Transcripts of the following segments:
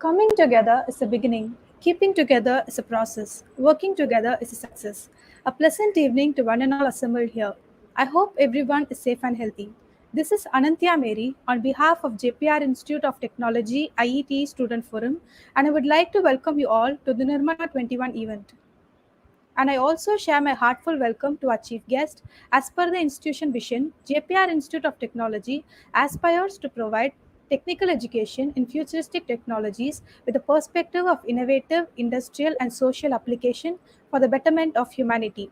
Coming together is a beginning, keeping together is a process, working together is a success. A pleasant evening to one and all assembled here. I hope everyone is safe and healthy. This is Ananthya Mary on behalf of JPR Institute of Technology IETE Student Forum, and I would like to welcome you all to the NIRMANA 21 event. And I also share my heartfelt welcome to our chief guest. As per the institution vision, JPR Institute of Technology aspires to provide technical education in futuristic technologies with a perspective of innovative, industrial, and social application for the betterment of humanity.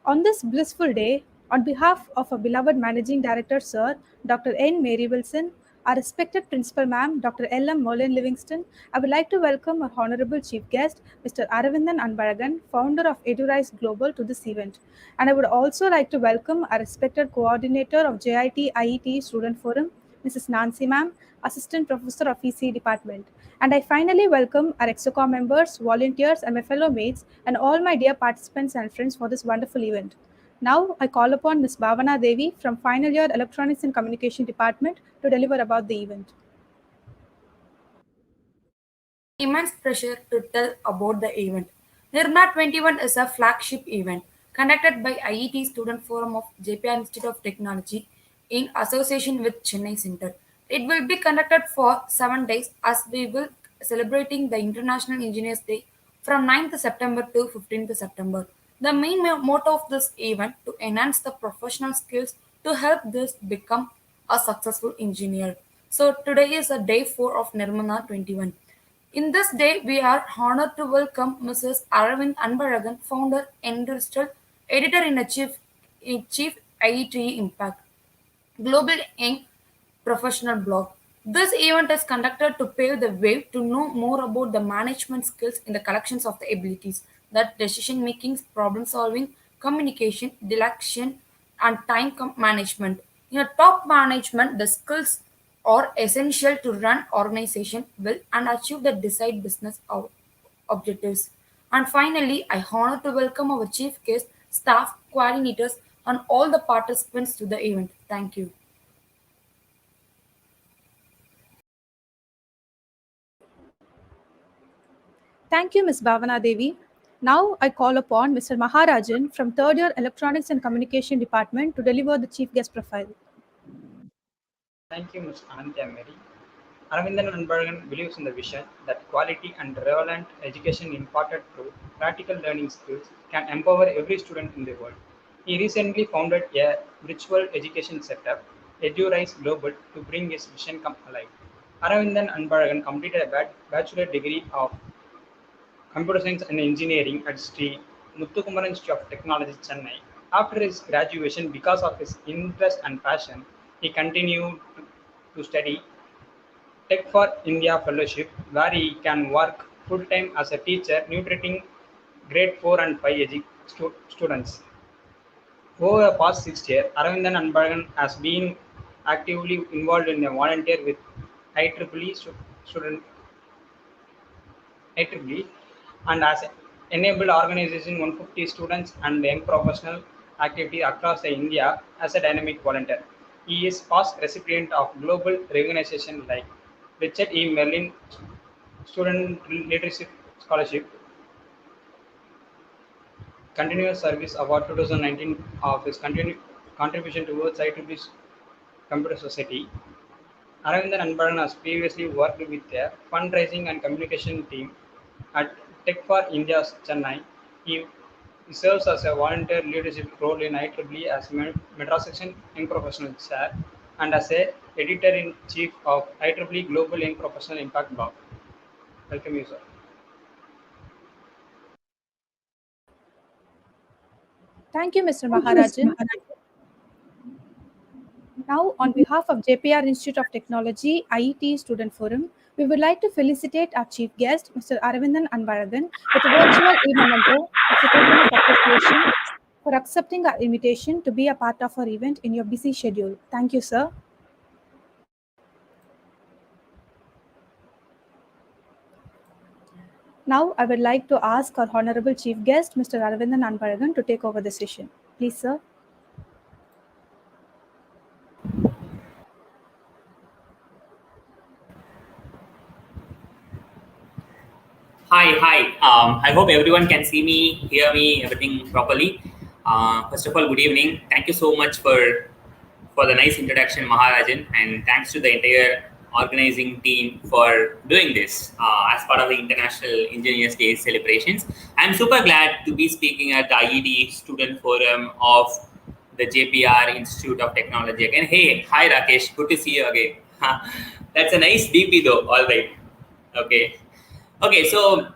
On this blissful day, on behalf of our beloved Managing Director, Sir Dr. N. Mary Wilson, our respected Principal Ma'am, Dr. L. M. Merlin Livingston, I would like to welcome our Honorable Chief Guest, Mr. Aravindhan Anbazhagan, founder of EduRiseGlobal, to this event. And I would also like to welcome our respected coordinator of JIT IETE Student Forum, Mrs. Nancy Ma'am, Assistant Professor of EC Department. And I finally welcome our EXOCOM members, volunteers, and my fellow mates, and all my dear participants and friends for this wonderful event. Now, I call upon Ms. Bhavana Devi from Final Year Electronics and Communication Department to deliver about the event. Immense pressure to tell about the event. NIRMANA 21 is a flagship event conducted by IET Student Forum of JPR Institute of Technology in association with Chennai Center. It will be conducted for 7 days as we will celebrating the International Engineers Day from 9th September to 15th September. The main motto of this event to enhance the professional skills to help this become a successful engineer. So today is a day 4 of Nirmana 21. In this day, we are honored to welcome Mrs. Aravindhan Anbazhagan, founder, industrial editor-in-chief IEEE Impact, Global Young Professional blog. This event is conducted to pave the way to know more about the management skills in the collections of the abilities that decision making, problem solving, communication, deduction, and time management. In a top management, the skills are essential to run organization well and achieve the desired business objectives. And finally, I honor to welcome our chief guest, staff, coordinators, and all the participants to the event. Thank you. Thank you, Ms. Bhavana Devi. Now, I call upon Mr. Maharajan from Third Year Electronics and Communication Department to deliver the chief guest profile. Thank you, Ms. Ananthya Mary. Aravindhan Anbazhagan believes in the vision that quality and relevant education imparted through practical learning skills can empower every student in the world. He recently founded a virtual education setup, EduRiseGlobal, to bring his vision come alive. Aravindhan Anbazhagan completed a bachelor degree of computer science and engineering at Sri Muthukumaran Institute of Technology, Chennai. After his graduation, because of his interest and passion, he continued to study Tech for India Fellowship, where he can work full-time as a teacher, tutoring grade 4 and 5 students. Over the past 6 years, Aravindhan Anbazhagan has been actively involved in a volunteer with IEEE student IEEE and has enabled organizing 150 students and young professional activity across India as a dynamic volunteer. He is past recipient of global recognition like Richard E. Merlin Student Leadership Scholarship, Continuous Service Award 2019 of his contribution towards IEEE Computer Society. Aravindhan Anbazhagan has previously worked with a fundraising and communication team at Tech for India Chennai. He serves as a volunteer leadership role in IEEE as Madras Section Young Professional Chair and as a editor-in-chief of IEEE Global Young Professional Impact blog. Welcome you, sir. Thank you, Mr. Maharajan. Now, on behalf of JPR Institute of Technology IET Student Forum, we would like to felicitate our chief guest, Mr. Aravindhan Anbazhagan, with a virtual e-memento as a token of appreciation for accepting our invitation to be a part of our event in your busy schedule. Thank you, sir. Now, I would like to ask our Honorable Chief Guest, Mr. Aravindhan Anbazhagan, to take over the session. Please, sir. Hi. I hope everyone can see me, hear me, everything properly. First of all, good evening. Thank you so much for the nice introduction, Maharajan, and thanks to the entire organizing team for doing this as part of the International Engineers Day celebrations. I'm super glad to be speaking at the IED Student Forum of the JPR Institute of Technology again. Hey, hi Rakesh, good to see you again. That's a nice DP though. All right. Okay. Okay. So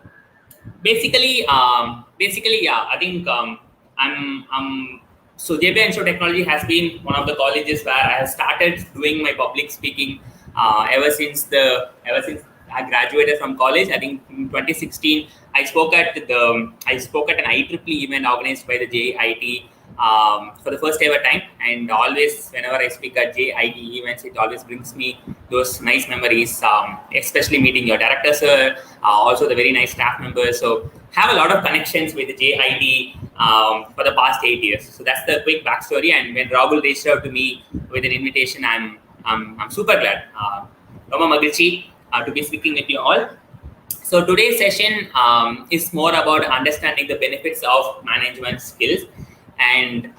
basically, yeah, I think I'm so JPI Institute of Technology has been one of the colleges where I have started doing my public speaking ever since I graduated from college. I think in 2016 I spoke at an IEEE event organized by the JIT for the first ever time, and always whenever I speak at JIT events, it always brings me those nice memories, especially meeting your director sir, also the very nice staff members. So have a lot of connections with the JIT for the past 8 years. So that's the quick backstory. And when Rahul reached out to me with an invitation, I'm super glad. Roma Magrichi to be speaking with you all. So today's session is more about understanding the benefits of management skills. And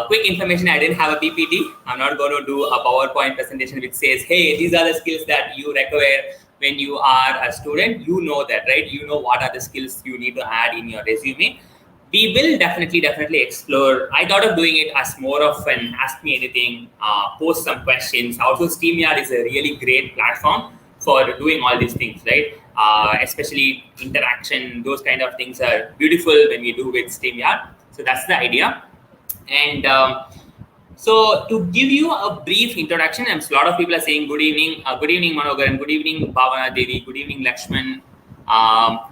quick information, I didn't have a PPT. I'm not going to do a PowerPoint presentation which says, hey, these are the skills that you require when you are a student. You know that, right? You know what are the skills you need to add in your resume. We will definitely explore. I thought of doing it as more of an ask me anything, post some questions. Also, SteamYard is a really great platform for doing all these things, right? Especially interaction, those kind of things are beautiful when we do with SteamYard. So that's the idea. And so to give you a brief introduction, a lot of people are saying good evening Manogaran, good evening Bhavana Devi, good evening Lakshman,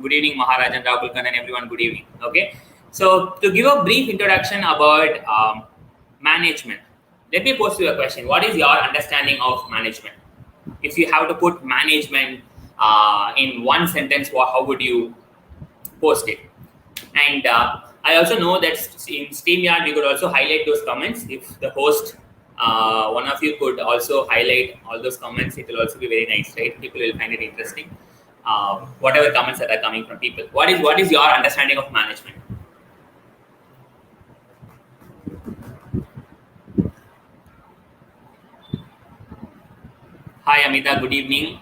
good evening Maharajan, Rahul Kannan, everyone, good evening. Okay. So to give a brief introduction about management, let me pose you a question. What is your understanding of management? If you have to put management in one sentence, how would you post it? And I also know that in SteamYard, we could also highlight those comments. If the host, one of you could also highlight all those comments, it will also be very nice, right? People will find it interesting. Whatever comments that are coming from people. What is your understanding of management? Hi, Amita. Good evening.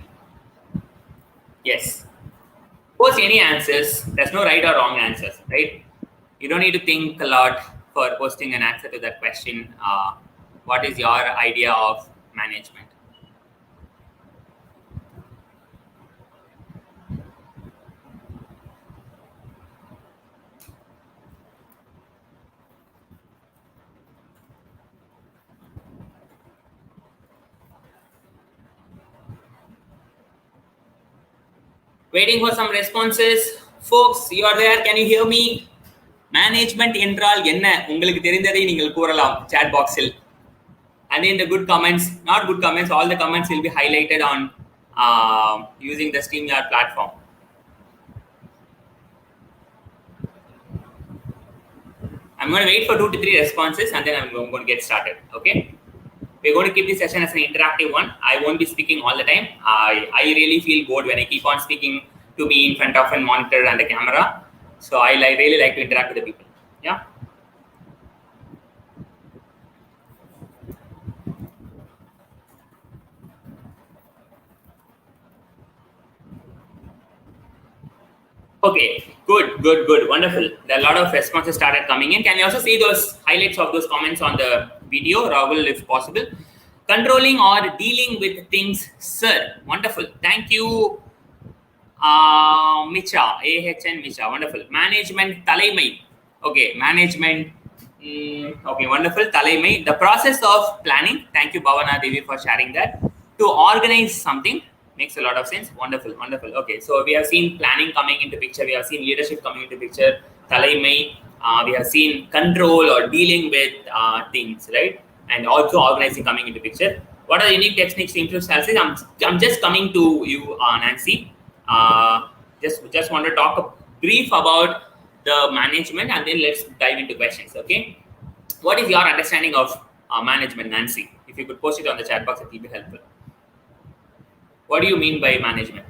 Yes. Post any answers. There's no right or wrong answers, right? You don't need to think a lot for posting an answer to that question. What is your idea of management? Waiting for some responses. Folks, you are there. Can you hear me? Management என்றால் என்ன உங்களுக்கு தெரிந்ததை நீங்கள் கூறலாம் chat boxil. And in the good comments, not good comments, all the comments will be highlighted on using the SteamYard platform. I'm going to wait for 2 to 3 responses and then I'm going to get started. Okay. We're going to keep this session as an interactive one. I won't be speaking all the time. I really feel bored when I keep on speaking to me in front of a monitor and a camera. So I really like to interact with the people. Yeah. Okay, good, wonderful. There are a lot of responses started coming in. Can you also see those highlights of those comments on the video, Rahul, if possible? Controlling or dealing with things, sir. Wonderful. Thank you, Micha, AHN Micha. Wonderful. Management, Talaimai. Okay, management. Okay, wonderful. Talaimai. The process of planning. Thank you, Bhavana Devi, for sharing that. To organize something. Makes a lot of sense. Wonderful. Okay, so we have seen planning coming into picture. We have seen leadership coming into picture. Talaimai. We have seen control or dealing with things, right? And also organizing coming into picture. What are the unique techniques to improve sales? I'm just coming to you, Nancy. Just want to talk a brief about the management and then let's dive into questions. Okay. What is your understanding of management, Nancy? If you could post it on the chat box, it will be helpful. What do you mean by management?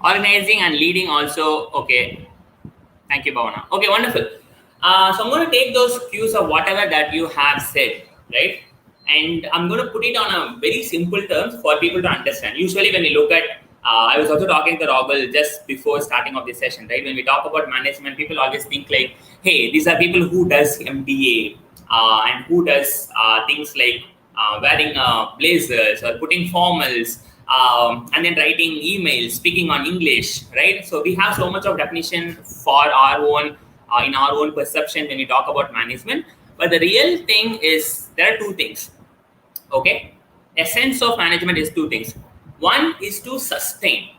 Organizing and leading also. Okay. Thank you, Bhavana. Okay, wonderful. So I'm going to take those cues of whatever that you have said, right? And I'm going to put it on a very simple terms for people to understand. Usually when we look at, I was also talking to Robel just before starting of this session, right? When we talk about management, people always think like, hey, these are people who does MBA and who does things like wearing blazers or putting formals, and then writing emails, speaking on English, right? So we have so much of definition for our own, in our own perception when we talk about management. But the real thing is there are two things. Okay, essence of management is two things. One is to sustain,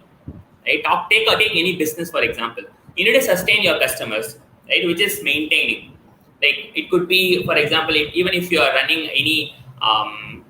right? Take any business for example. You need to sustain your customers, right? Which is maintaining. Like it could be, for example, even if you are running any,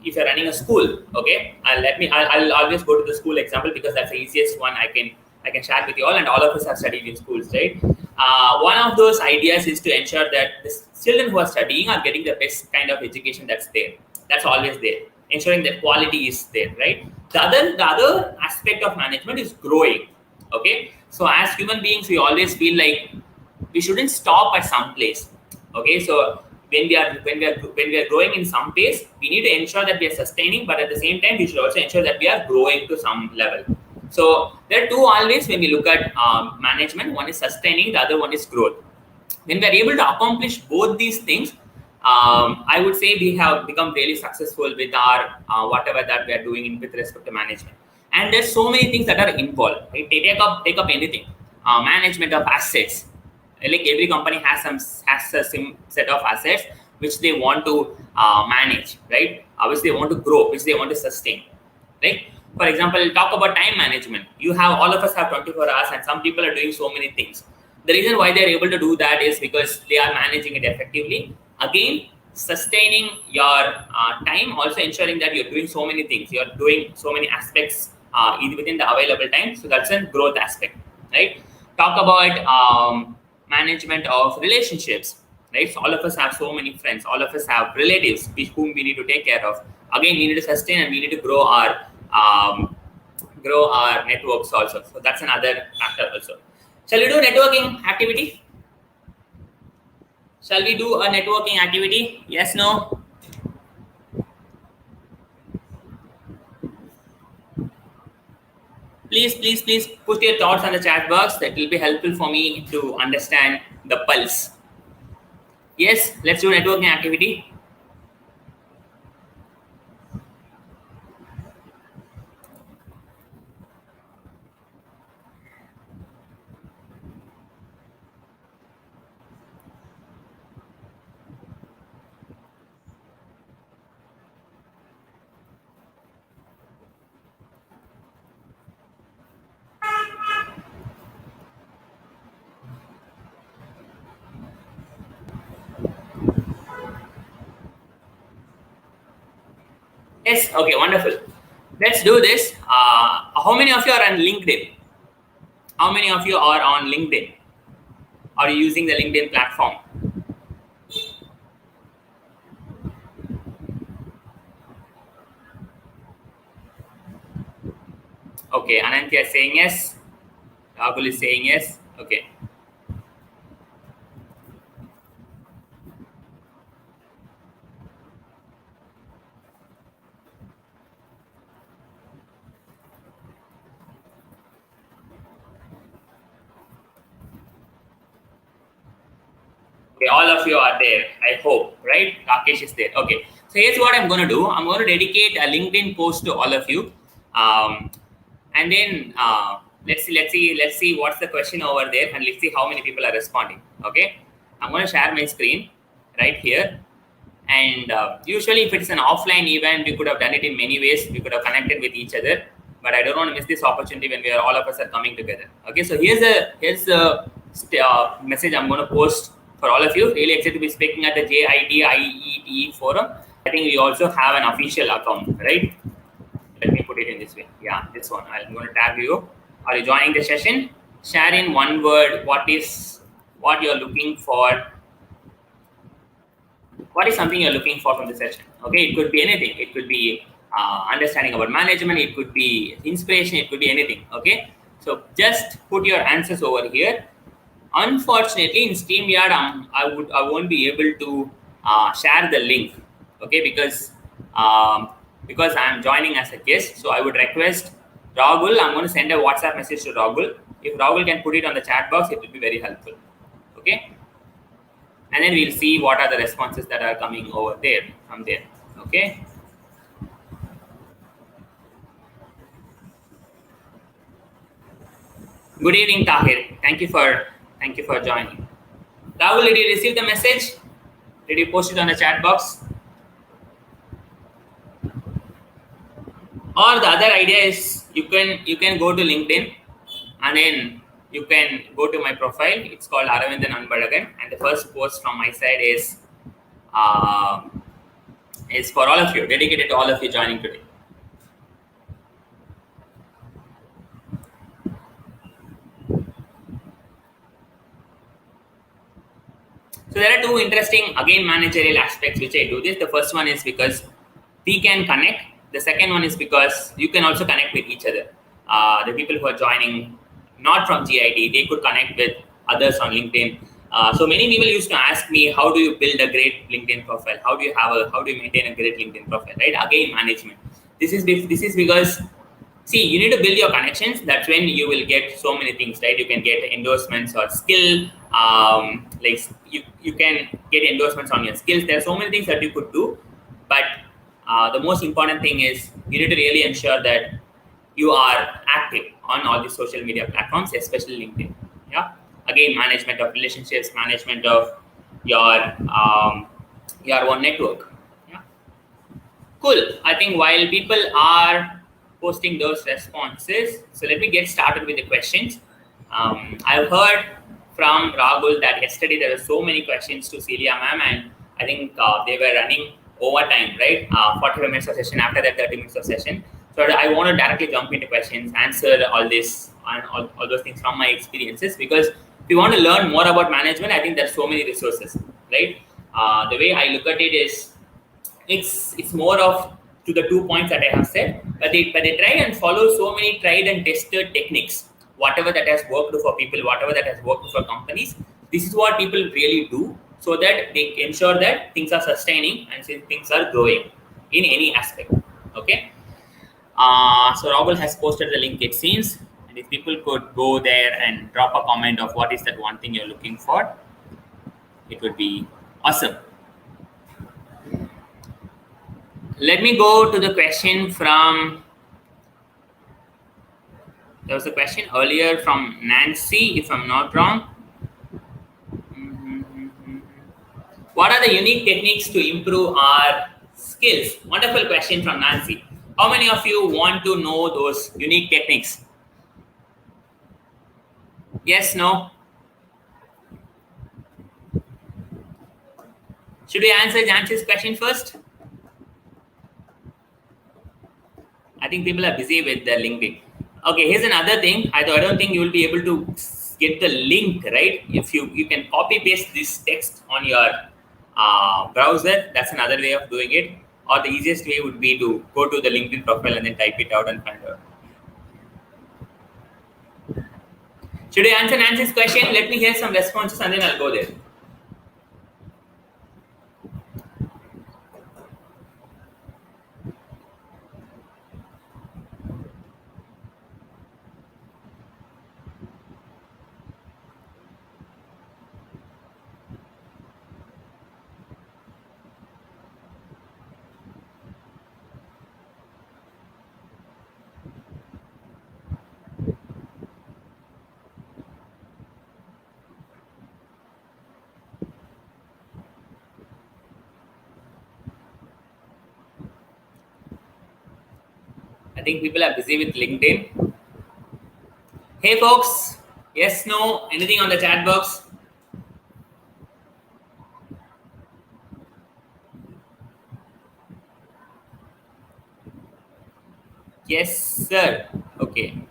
if you're running a school, okay, I'll always go to the school example because that's the easiest one I can share with you all, and all of us have studied in schools, right? One of those ideas is to ensure that the children who are studying are getting the best kind of education that's there. That's always there, ensuring that quality is there, right? The other aspect of management is growing. Okay, so as human beings, we always feel like we shouldn't stop at some place. Okay, so when we are growing in some pace, we need to ensure that we are sustaining, but at the same time, we should also ensure that we are growing to some level. So there are two always when we look at management. One is sustaining, the other one is growth. When we are able to accomplish both these things, I would say we have become really successful with our whatever that we are doing in with respect to management. And there's so many things that are involved. Right? They take up anything. Management of assets. Like every company has a set of assets which they want to manage, right? Which they want to grow, which they want to sustain, right? For example, talk about time management. All of us have 24 hours, and some people are doing so many things. The reason why they're able to do that is because they are managing it effectively. Again, sustaining your time, also ensuring that you're doing so many things, you're doing so many aspects within the available time. So that's a growth aspect, right? Talk about management of relationships, right? So all of us have so many friends, all of us have relatives whom we need to take care of. Again, we need to sustain and we need to grow our networks also. So that's another factor also. Shall we do networking activity? Shall we do a networking activity? Yes, no? Please put your thoughts on the chat box. That will be helpful for me to understand the pulse. Yes, let's do networking activity. Yes, okay, wonderful. Let's do this. How many of you are on LinkedIn? How many of you are on LinkedIn? Are you using the LinkedIn platform? Okay, Anantya is saying yes. Rahul is saying yes. Okay. Okay, all of you are there, I hope, right? Rakesh is there. Okay, so here's what I'm going to do. I'm going to dedicate a LinkedIn post to all of you, and then let's see what's the question over there, and let's see how many people are responding. Okay, I'm going to share my screen right here, and usually if it's an offline event, we could have done it in many ways. We could have connected with each other, but I don't want to miss this opportunity when all of us are coming together. Okay, so here's a message I'm going to post for all of you. Really excited to be speaking at the JIT IETE forum. I think we also have an official account, right? Let me put it in this way. Yeah, this one. I'm going to tag you. Are you joining the session? Share in one word what you're looking for. What is something you're looking for from the session? Okay, it could be anything. It could be understanding about management. It could be inspiration. It could be anything. Okay. So just put your answers over here. Unfortunately, in StreamYard, I won't be able to share the link, okay, because I'm joining as a guest. So I would request Rahul. I'm going to send a WhatsApp message to Rahul. If Rahul can put it on the chat box, it will be very helpful, okay. And then we'll see what are the responses that are coming over there from there, okay. Good evening, Tahir. Thank you for joining. Rahul, did you receive the message? Did you post it on the chat box? Or the other idea is you can go to LinkedIn and then you can go to my profile. It's called Aravindhan Anbazhagan, and the first post from my side is for all of you, dedicated to all of you joining today. So there are two interesting, again, managerial aspects which I do this. The first one is because we can connect. The second one is because you can also connect with each other. The people who are joining, not from JIT, they could connect with others on LinkedIn. So many people used to ask me, how do you build a great LinkedIn profile? How do you maintain a great LinkedIn profile? Right? Again, management. This is because, see, you need to build your connections. That's when you will get so many things, right? You can get endorsements or skill. Like you can get endorsements on your skills. There are so many things that you could do, but the most important thing is you need to really ensure that you are active on all the social media platforms, especially LinkedIn. Yeah. Again, management of relationships, management of your own network. Yeah. Cool. I think while people are posting those responses, so let me get started with the questions. I've heard from Rahul that yesterday there were so many questions to Celia ma'am, and I think they were running overtime, right? 45 minutes of session, after that 30 minutes of session. So I want to directly jump into questions, answer all this and all those things from my experiences, because if you want to learn more about management, I think there's so many resources, right? The way I look at it is it's more of to the 2 points that I have said, but they try and follow so many tried and tested techniques. Whatever that has worked for people, whatever that has worked for companies, this is what people really do, so that they ensure that things are sustaining and things are growing in any aspect. Okay. So Rahul has posted the link, it seems, and if people could go there and drop a comment of what is that one thing you're looking for, it would be awesome. Let me go to the question from, there was a question earlier from Nancy, if I'm not wrong. What are the unique techniques to improve our skills? Wonderful question from Nancy. How many of you want to know those unique techniques? Yes, no? Should we answer Nancy's question first? I think people are busy with their LinkedIn. Okay, here's another thing. I don't think you will be able to get the link, right? If you can copy paste this text on your browser, that's another way of doing it. Or the easiest way would be to go to the LinkedIn profile and then type it out and find out. Should I answer Nancy's question? Let me hear some responses and then I'll go there. I think people are busy with LinkedIn. Hey folks, yes, no, anything on the chat box? Yes, sir. Okay.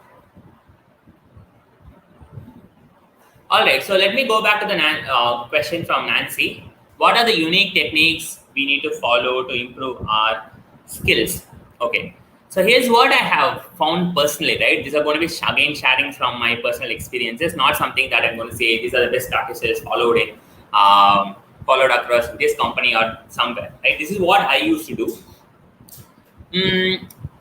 All right, so let me go back to the question from Nancy. What are the unique techniques we need to follow to improve our skills? Okay. So here's what I have found personally, right? These are going to be again sharing from my personal experiences, not something that I'm going to say these are the best practices followed across this company or somewhere, right? This is what I used to do.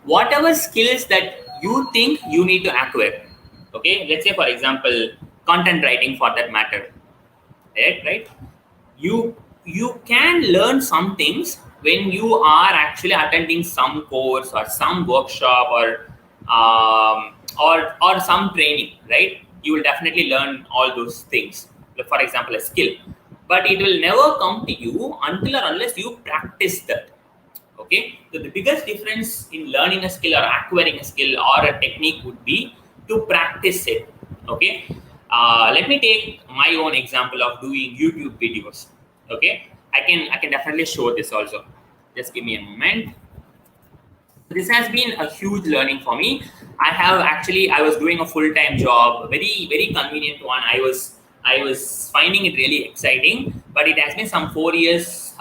Whatever skills that you think you need to acquire, okay? Let's say, for example, content writing for that matter, right? You can learn some things when you are actually attending some course or some workshop or some training, right? You will definitely learn all those things. Like, for example, a skill, but it will never come to you until or unless you practice that. Okay, so the biggest difference in learning a skill or acquiring a skill or a technique would be to practice it. Okay, let me take my own example of doing YouTube videos. Okay, I can definitely show this also. Just give me a moment. This has been a huge learning for me. I was doing a full-time job, very convenient one. I was finding it really exciting, but it has been some 4 years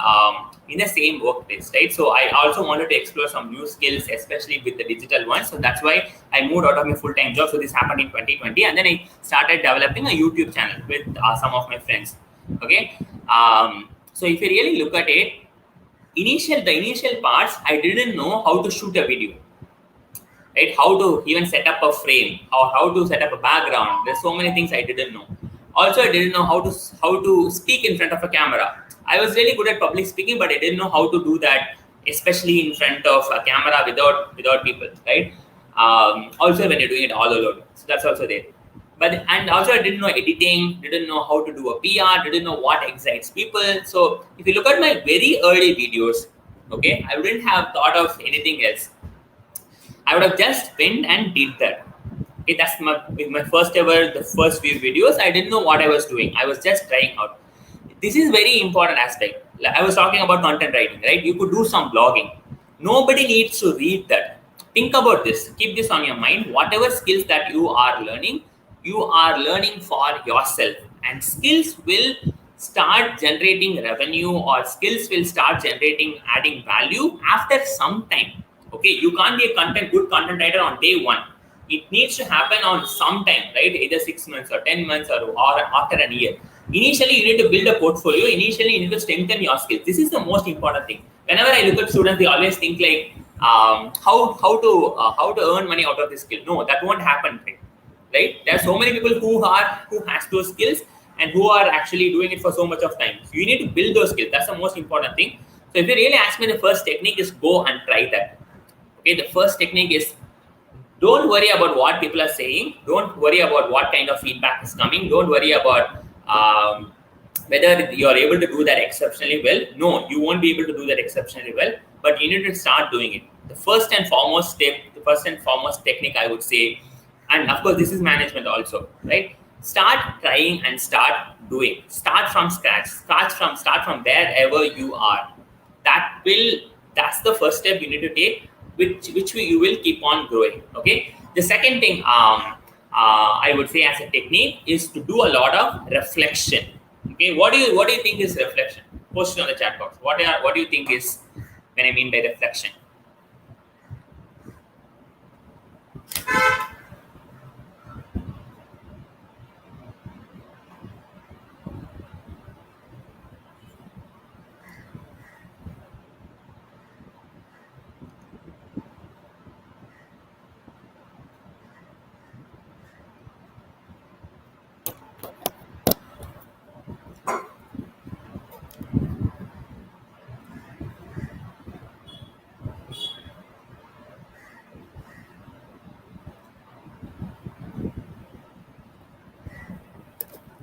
in the same workplace, right? So I also wanted to explore some new skills, especially with the digital ones. So that's why I moved out of my full-time job. So this happened in 2020, and then I started developing a YouTube channel with some of my friends. Okay, so if you really look at it, the initial parts, I didn't know how to shoot a video, right? How to even set up a frame or how to set up a background. There's so many things I didn't know. Also, I didn't know how to speak in front of a camera. I was really good at public speaking, but I didn't know how to do that, especially in front of a camera without people, right? Also, when you're doing it all alone, so that's also there. And also I didn't know editing, didn't know how to do a PR, didn't know what excites people. So if you look at my very early videos, okay, I wouldn't have thought of anything else. I would have just went and did that. Okay, that's my first ever, the first few videos. I didn't know what I was doing. I was just trying out. This is very important aspect. Like I was talking about content writing, right? You could do some blogging. Nobody needs to read that. Think about this. Keep this on your mind. Whatever skills that you are learning for yourself, and skills will start generating revenue, or skills will start adding value after some time. Okay, you can't be a good content writer on day one. It needs to happen on some time, right? Either 6 months or 10 months or after a year. Initially, you need to build a portfolio. Initially, you need to strengthen your skills. This is the most important thing. Whenever I look at students, they always think like, how to earn money out of this skill. No, that won't happen, right? There are so many people who has those skills and who are actually doing it for so much of time. So you need to build those skills. That's the most important thing. So if you really ask me, the first technique is go and try that. Okay, the first technique is don't worry about what people are saying. Don't worry about what kind of feedback is coming. Don't worry about whether you're able to do that exceptionally well. No, you won't be able to do that exceptionally well, but you need to start doing it. The first and foremost technique I would say, and of course this is management also, right? Start trying and start doing. Start from scratch. Start from wherever you are. That's the first step you need to take, which you will keep on growing. Okay. The second thing I would say as a technique is to do a lot of reflection. Okay. What do you think is reflection? Post it on the chat box. What do you think is when I mean by reflection?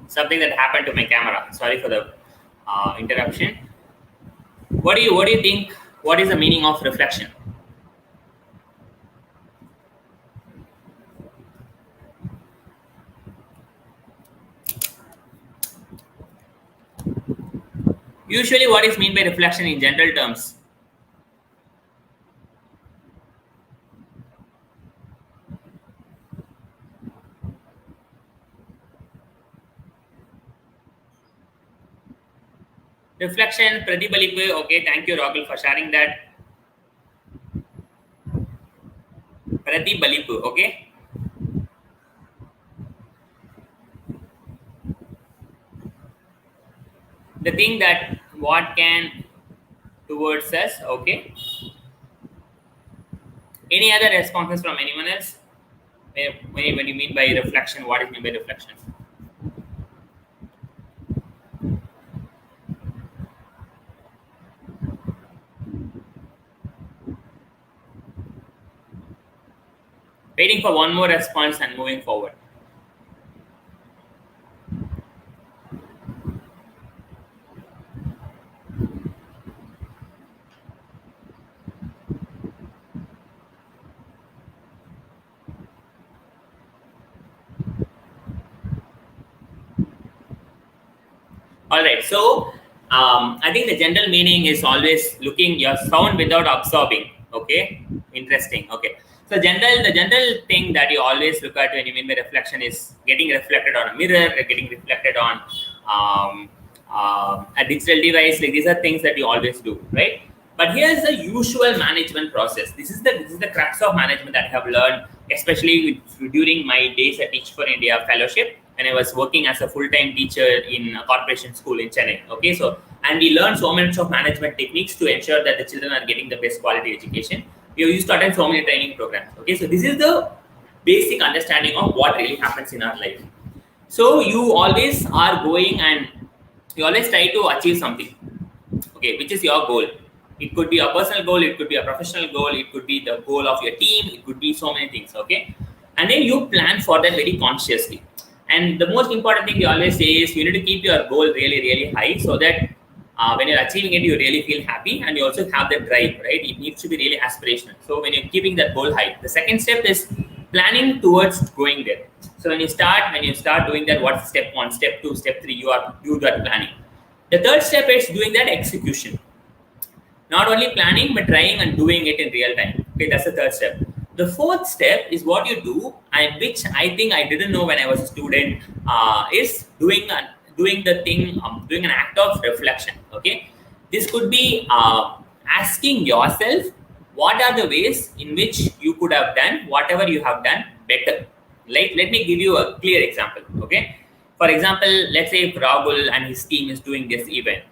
Something that happened to my camera. Sorry for the interruption. What do you think? What is the meaning of reflection? Usually, what is meant by reflection in general terms? Reflection, Pratibalipu. Okay, thank you, Ragul, for sharing that. Bali Balipu, okay? The thing that what can towards us, okay? Any other responses from anyone else? When you mean by reflection, what is mean by reflection? Waiting for one more response and moving forward. All right, so I think the general meaning is always looking your sound without absorbing. Okay, interesting. Okay, so the general thing that you always look at when you mean by reflection is getting reflected on a mirror, getting reflected on a digital device. Like these are things that you always do, right? But here's the usual management process. This is the crux of management that I have learned, especially during my days at Teach for India fellowship, when I was working as a full-time teacher in a corporation school in Chennai. Okay, so and we learned so much of management techniques to ensure that the children are getting the best quality education. We used to attend so many training programs. Okay, so this is the basic understanding of what really happens in our life. So you always are going and you always try to achieve something. Okay, which is your goal? It could be a personal goal, it could be a professional goal, it could be the goal of your team, it could be so many things. Okay, and then you plan for that very consciously. And the most important thing we always say is you need to keep your goal really, really high so that when you're achieving it, you really feel happy and you also have the drive, right? It needs to be really aspirational. So when you're keeping that goal high, the second step is planning towards going there. So when you start doing that, what's step 1, step 2, step 3, you do that planning. The third step is doing that execution. Not only planning, but trying and doing it in real time. Okay, that's the third step. The fourth step is what you do, and which I think I didn't know when I was a student, is doing an act of reflection. Okay, this could be asking yourself, what are the ways in which you could have done whatever you have done better. Like, let me give you a clear example. Okay, for example, let's say if Rahul and his team is doing this event.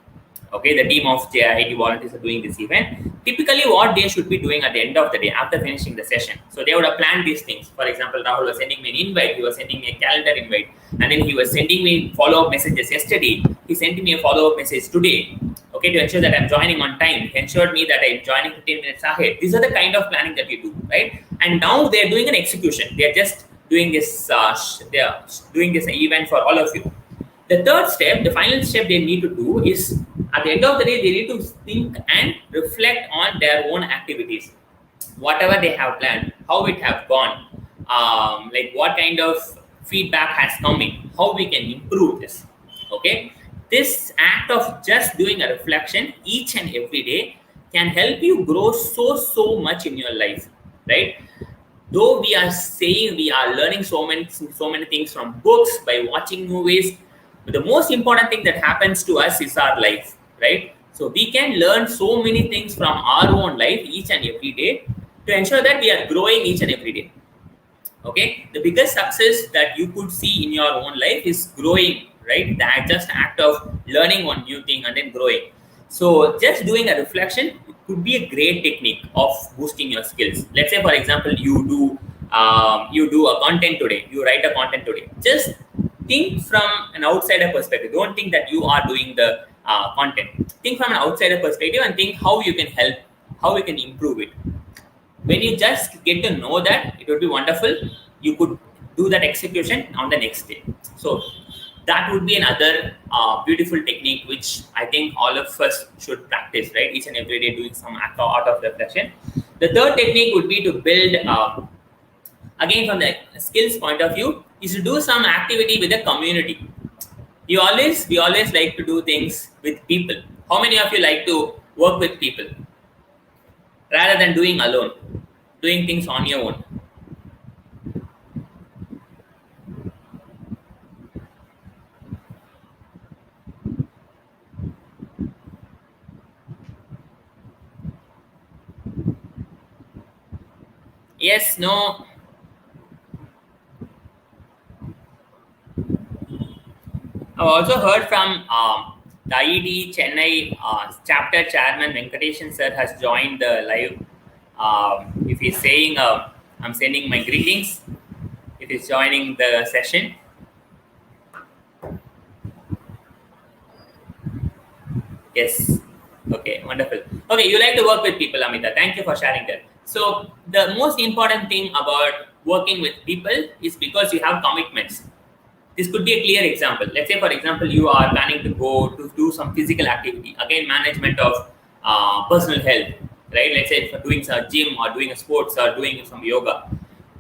Okay, the team of JIT volunteers are doing this event. Typically, what they should be doing at the end of the day after finishing the session. So they would have planned these things. For example, Rahul was sending me an invite. He was sending me a calendar invite, and then he was sending me follow-up messages yesterday. He sent me a follow-up message today. Okay, to ensure that I'm joining on time. He ensured me that I'm joining 15 minutes ahead. These are the kind of planning that you do, right? And now they're doing an execution. They're just doing this. They're doing this event for all of you. The third step, the final step they need to do is, at the end of the day, they need to think and reflect on their own activities. Whatever they have planned, how it have gone, like what kind of feedback has come in, how we can improve this. Okay, this act of just doing a reflection each and every day can help you grow so much in your life, right? Though we are saying we are learning so many things from books, by watching movies, but the most important thing that happens to us is our life, right? So we can learn so many things from our own life each and every day to ensure that we are growing each and every day. Okay, the biggest success that you could see in your own life is growing, right? That just act of learning one new thing and then growing. So just doing a reflection could be a great technique of boosting your skills. Let's say, for example, you do a content today, you write a content today. Just think from an outsider perspective. Don't think that you are doing the content. Think from an outsider perspective and think how you can help, how you can improve it. When you just get to know that, it would be wonderful. You could do that execution on the next day. So that would be another beautiful technique which I think all of us should practice, right? Each and every day doing some art of reflection. The third technique would be to build, again from the skills point of view, is to do some activity with the community. We always like to do things with people. How many of you like to work with people rather than doing alone, doing things on your own? Yes, no, I've also heard from the IET Chennai chapter chairman Venkateshan sir has joined the live. If he's saying, I'm sending my greetings. If he's joining the session. Yes. Okay, wonderful. Okay, you like to work with people, Amita. Thank you for sharing that. So the most important thing about working with people is because you have commitments. This could be a clear example. Let's say, for example, you are planning to go to do some physical activity. Again, management of personal health, right? Let's say for doing some gym or doing a sports or doing some yoga.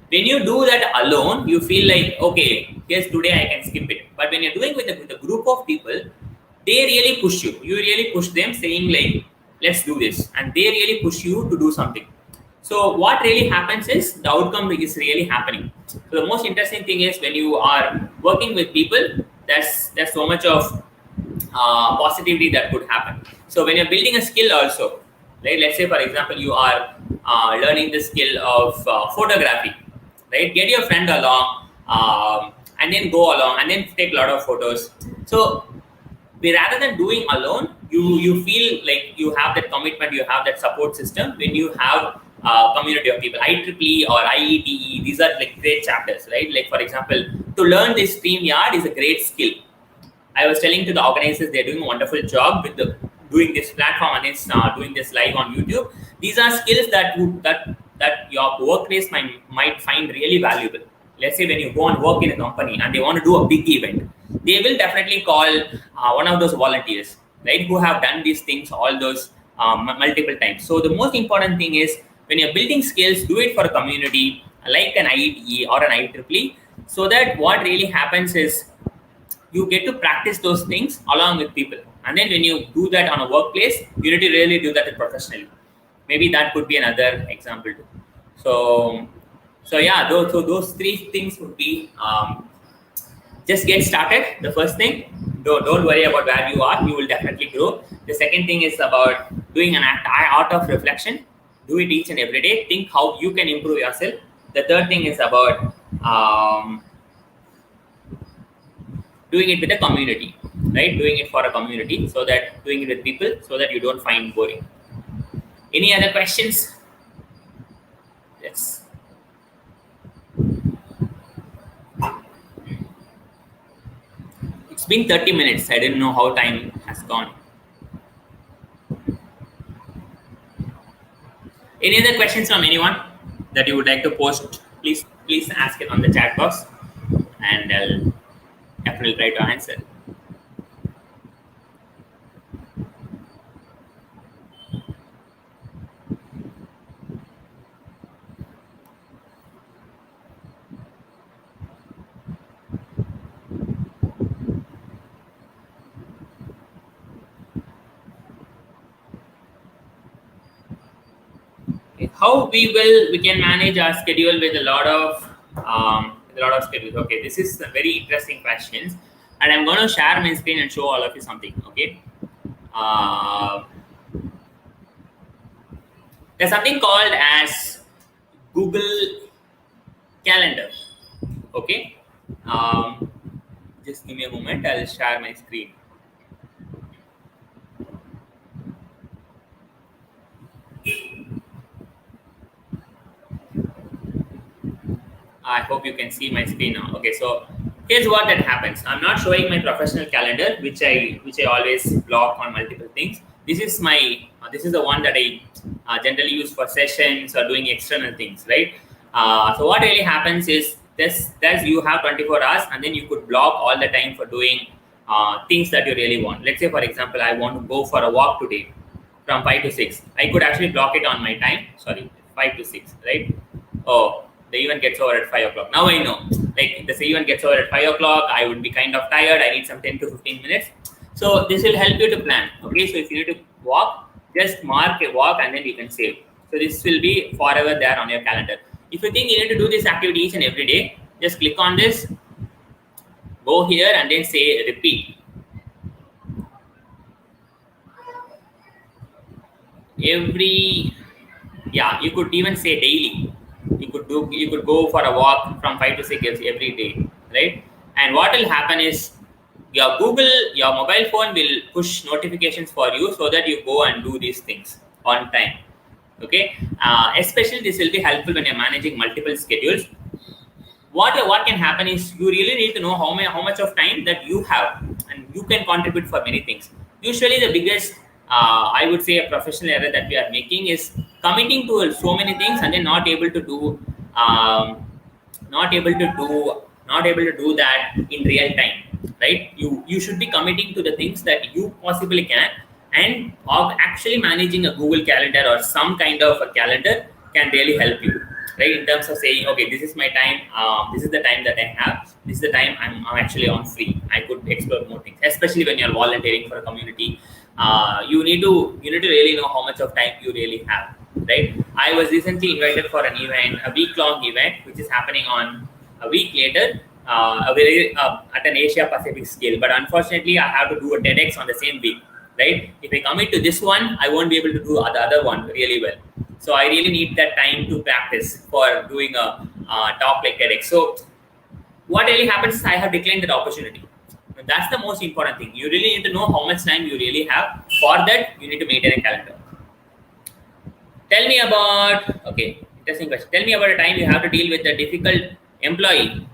When you do that alone, you feel like, okay, yes, today I can skip it. But when you're doing with a group of people, they really push you. You really push them saying like, let's do this. And they really push you to do something. So what really happens is the outcome is really happening. So the most interesting thing is when you are working with people, there's so much of positivity that could happen. So when you're building a skill also, right? Let's say for example you are learning the skill of photography, right? Get your friend along and then go along and then take a lot of photos. So rather than doing alone, you feel like you have that commitment, you have that support system when you have community of people. IEEE or IETE, these are like great chapters, right? Like for example, to learn this StreamYard is a great skill. I was telling to the organizers, they're doing a wonderful job with doing this platform and then doing this live on YouTube. These are skills that your workplace might find really valuable. Let's say when you go and work in a company and they want to do a big event, they will definitely call one of those volunteers, right, who have done these things all those multiple times. So the most important thing is when you're building skills, do it for a community like an IEEE or an IEEE, so that what really happens is you get to practice those things along with people. And then when you do that on a workplace, you need to really do that professionally. Maybe that could be another example too. So yeah, those three things would be just get started. The first thing, don't worry about where you are. You will definitely grow. The second thing is about doing an art of reflection. Do it each and every day. Think how you can improve yourself. The third thing is about doing it with a community, right? Doing it for a community, so that doing it with people, so that you don't find boring. Any other questions? Yes. It's been 30 minutes. I didn't know how time has gone. Any other questions from anyone that you would like to post? Please ask it on the chat box, and I'll definitely try to answer. How we can manage our schedule with a lot of schedules. Okay, this is a very interesting questions, and I'm going to share my screen and show all of you something. Okay, there's something called as Google Calendar. Okay, just give me a moment. I'll share my screen. I hope you can see my screen now. Okay, so here's what that happens. I'm not showing my professional calendar, which I always block on multiple things. This is my this is the one that I generally use for sessions or doing external things, right? So what really happens is this you have 24 hours, and then you could block all the time for doing things that you really want. Let's say, for example, I want to go for a walk today from 5 to 6. I could actually block it on my time. Sorry, 5 to 6, right? Oh, the event gets over at 5 o'clock. Now I know, like the event gets over at 5 o'clock, I would be kind of tired. I need some 10 to 15 minutes. So this will help you to plan. Okay, so if you need to walk, just mark a walk and then you can save. So this will be forever there on your calendar. If you think you need to do this activity each and every day, just click on this, go here and then say repeat. You could even say daily. You could go for a walk from 5 to 6 every day, right? And what will happen is your mobile phone will push notifications for you so that you go and do these things on time. Okay, especially this will be helpful when you're managing multiple schedules. What can happen is you really need to know how much of time that you have, and you can contribute for many things. Usually, the biggest I would say a professional error that we are making is committing to so many things and then not able to do not able to do that in real time, right? You should be committing to the things that you possibly can, and of actually managing a Google Calendar or some kind of a calendar can really help you, right? In terms of saying, okay, this is my time, this is the time that I have, this is the time I'm actually on free, I could explore more things. Especially when you're volunteering for a community, you need to really know how much of time you really have, right? I was recently invited for an event, a week-long event, which is happening on a week later, at an Asia Pacific scale. But unfortunately, I have to do a TEDx on the same week, right? If I commit to this one, I won't be able to do the other one really well. So I really need that time to practice for doing a talk like TEDx. So what really happens is I have declined that opportunity. And that's the most important thing. You really need to know how much time you really have. For that, you need to maintain a calendar. Tell me about, okay, interesting question. Tell me about a time you have to deal with a difficult employee.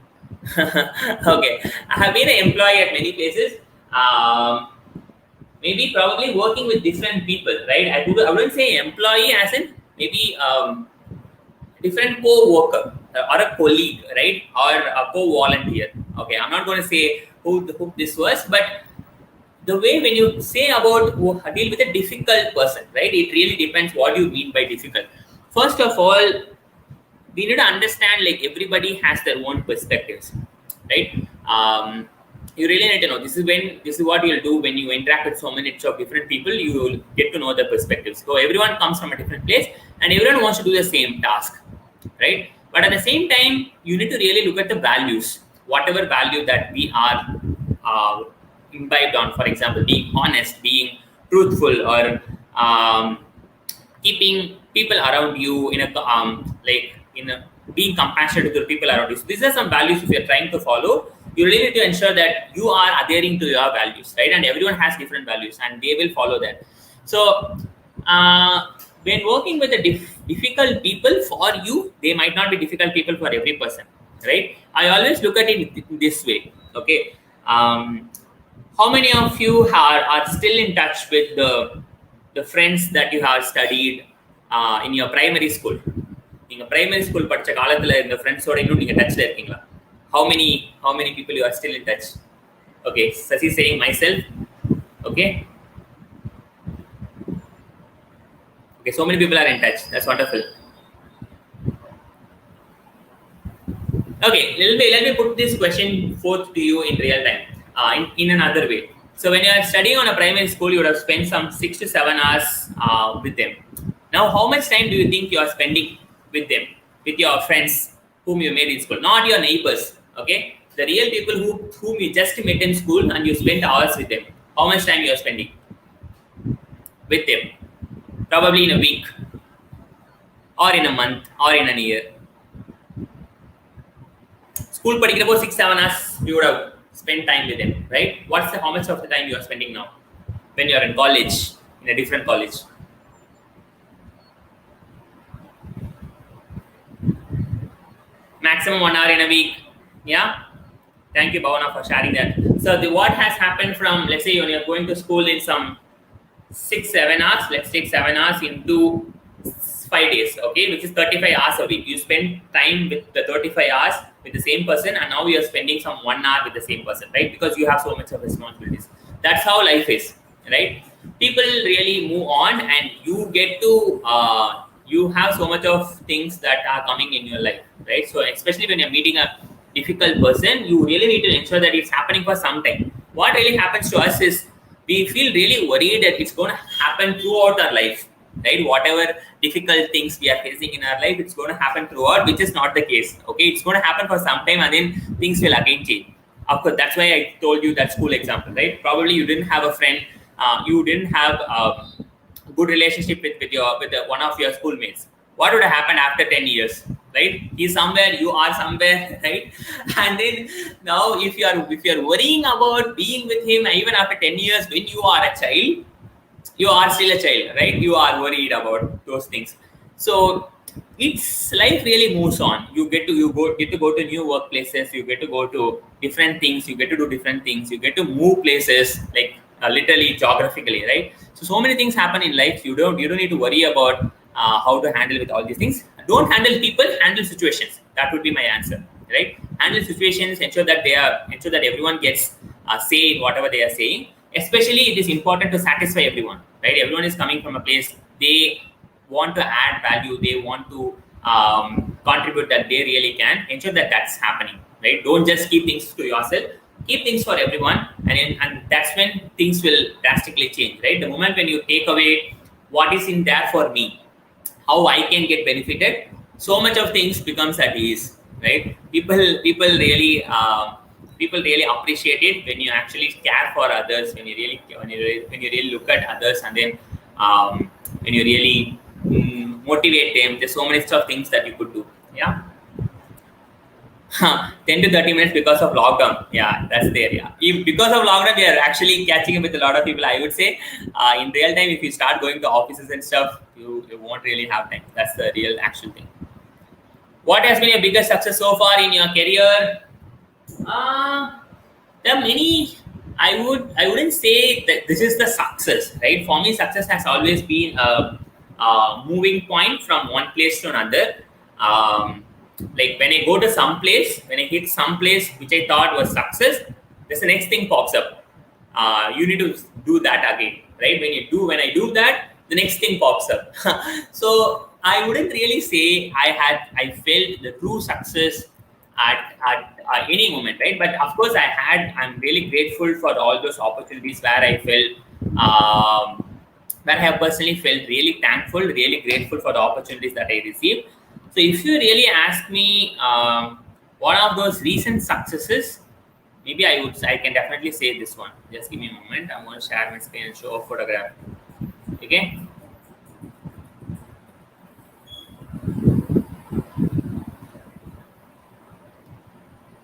Okay, I have been an employee at many places. Maybe probably working with different people, right? I wouldn't say employee as in maybe different co-worker or a colleague, right? Or a co-volunteer. Okay, I'm not going to say who this was, but the way when you say about deal with a difficult person, right? It really depends what you mean by difficult. First of all, we need to understand like everybody has their own perspectives, right? You really need to know this is what you'll do when you interact with so many of different people. You will get to know their perspectives. So everyone comes from a different place and everyone wants to do the same task, right? But at the same time, you need to really look at the values, whatever value that we are imbibed on. For example, being honest, being truthful, or keeping people around you in a being compassionate to the people around you. So these are some values if you're trying to follow. You really need to ensure that you are adhering to your values, right? And everyone has different values and they will follow that. So when working with the difficult people for you, they might not be difficult people for every person, right? I always look at it this way, okay? How many of you are still in touch with the friends that you have studied in your primary school? In primary school, படிச்ச காலத்துல இந்த ஃப்ரெண்ட்ஸோட இன்னும் நீங்க டச்ல இருக்கீங்களா? How many people you are still in touch? Okay, Sasi saying myself. Okay, so many people are in touch. That's wonderful. Okay, let me put this question forth to you in real time, in another way. So when you are studying on a primary school, you would have spent some 6 to 7 hours with them. Now, how much time do you think you are spending with them, with your friends whom you made in school, not your neighbors? Okay, the real people whom you just met in school and you spent hours with them. How much time you are spending with them? Probably in a week, or in a month, or in a year. School படிக்கிறப்போ 6-7 hours you would have spent time with them, right? How much of the time you are spending now when you are in college, in a different college? Maximum 1 hour in a week. Yeah, thank you, Bhavana, for sharing that. So what has happened from, let's say when you're going to school in some 6-7 hours, let's take 7 hours into 5 days, okay, which is 35 hours a week. You spend time with the 35 hours with the same person, and now you're spending some 1 hour with the same person, right? Because you have so much of responsibilities. That's how life is, right? People really move on, and you get to you have so much of things that are coming in your life, right? So especially when you're meeting a difficult person, you really need to ensure that it's happening for some time. What really happens to us is we feel really worried that it's going to happen throughout our life, right? Whatever difficult things we are facing in our life, it's going to happen throughout, which is not the case. Okay, it's going to happen for some time and then things will again change. Of course, that's why I told you that school example, right? Probably you didn't have a friend, you didn't have good relationship with one of your schoolmates. What would have happened after 10 years? right? He's somewhere, you are somewhere, right? And then now if you're worrying about being with him even after 10 years when you are a child, you are still a child, right? You are worried about those things. So it's life really moves on. You get to go to new workplaces, you get to go to different things, you get to do different things, you get to move places, like literally geographically, right? So many things happen in life. You don't need to worry about how to handle with all these things. Don't handle people, handle situations. That would be my answer, right? Handle situations, ensure that everyone gets say in whatever they are saying. Especially it is important to satisfy everyone, right? Everyone is coming from a place, they want to add value, they want to contribute that they really can. Ensure that that's happening, right? Don't just keep things to yourself, keep things for everyone, and that's when things will drastically change, right? The moment when you take away what is in there for me, how I can get benefited, so much of things becomes at ease, right? People really appreciate it when you actually care for others, when you really look at others, and then when you really motivate them. There's so many stuff things that you could do. Yeah. 10 to 30 minutes because of lockdown. Yeah, that's there. Yeah. If because of lockdown, we are actually catching up with a lot of people. I would say in real time, if you start going to offices and stuff, you won't really have time. That's the real actual thing. What has been your biggest success so far in your career? There are many. I wouldn't say that this is the success, right? For me, success has always been a moving point from one place to another. Like when I go to some place, when I hit some place which I thought was success, there's the next thing pops up. You need to do that again, right? When I do that, the next thing pops up. So I wouldn't really say I felt the true success at any moment, right? But of course, I'm really grateful for all those opportunities where I felt, where I have personally felt really thankful, really grateful for the opportunities that I received. So if you really ask me, one of those recent successes, maybe I can definitely say this one. Just give me a moment. I'm going to share my screen and show a photograph. Okay.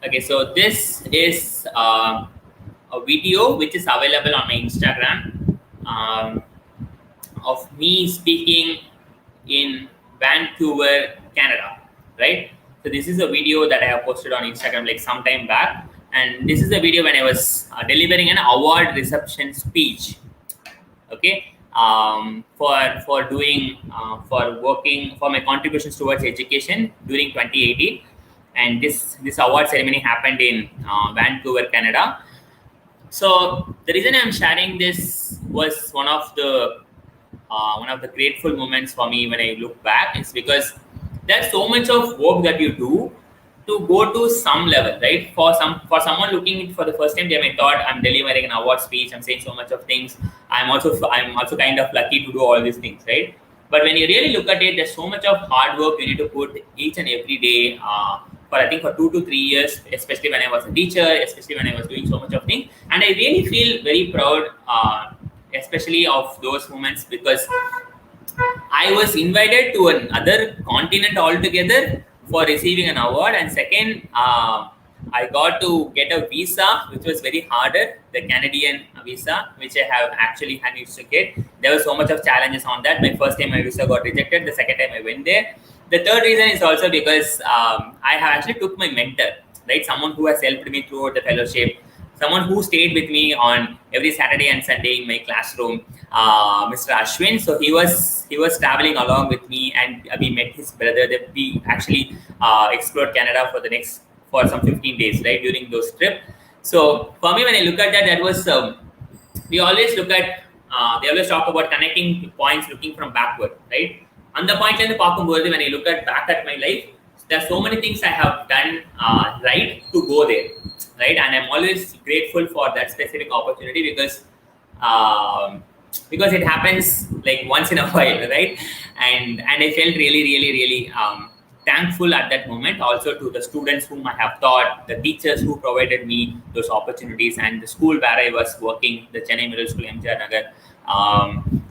Okay, so this is a video which is available on my Instagram of me speaking in Vancouver, Canada, right? So this is a video that I have posted on Instagram like some time back, and this is a video when I was delivering an award reception speech. Okay, for doing for working for my contributions towards education during 2018. And this award ceremony happened in Vancouver, Canada. So the reason I'm sharing this was one of the grateful moments for me when I look back. Is because there's so much of work that you do to go to some level, right? For someone looking for the first time, they may thought I'm delivering an award speech, I'm saying so much of things. I'm also kind of lucky to do all these things, right? But when you really look at it, there's so much of hard work you need to put each and every day. For 2 to 3 years, especially when I was a teacher, especially when I was doing so much of things. And I really feel very proud, especially of those moments, because I was invited to another continent altogether for receiving an award. And second, I got to get a visa, which was very harder, the Canadian visa, which I have actually managed to get. There was so much of challenges on that. My first time my visa got rejected. The second time I went there. The third reason is also because I have actually took my mentor, right? Someone who has helped me throughout the fellowship, someone who stayed with me on every Saturday and Sunday in my classroom, Mr. Ashwin. So he was traveling along with me, and we met his brother. That we actually explored Canada for some 15 days, right, during those trips. So for me, when I look at that, that was we always look at they always talk about connecting points, looking from backward, right? அந்த பாயிண்ட்ல இருந்து பார்க்கும்போது when I look back at my life, there are so many things I have done right to go there, right? And I'm always grateful for that specific opportunity because it happens like once in a while, right? And I felt really thankful at that moment also to the students whom I have taught, the teachers who provided me those opportunities, and the school where I was working, the Chennai Middle School, MJR Nagar.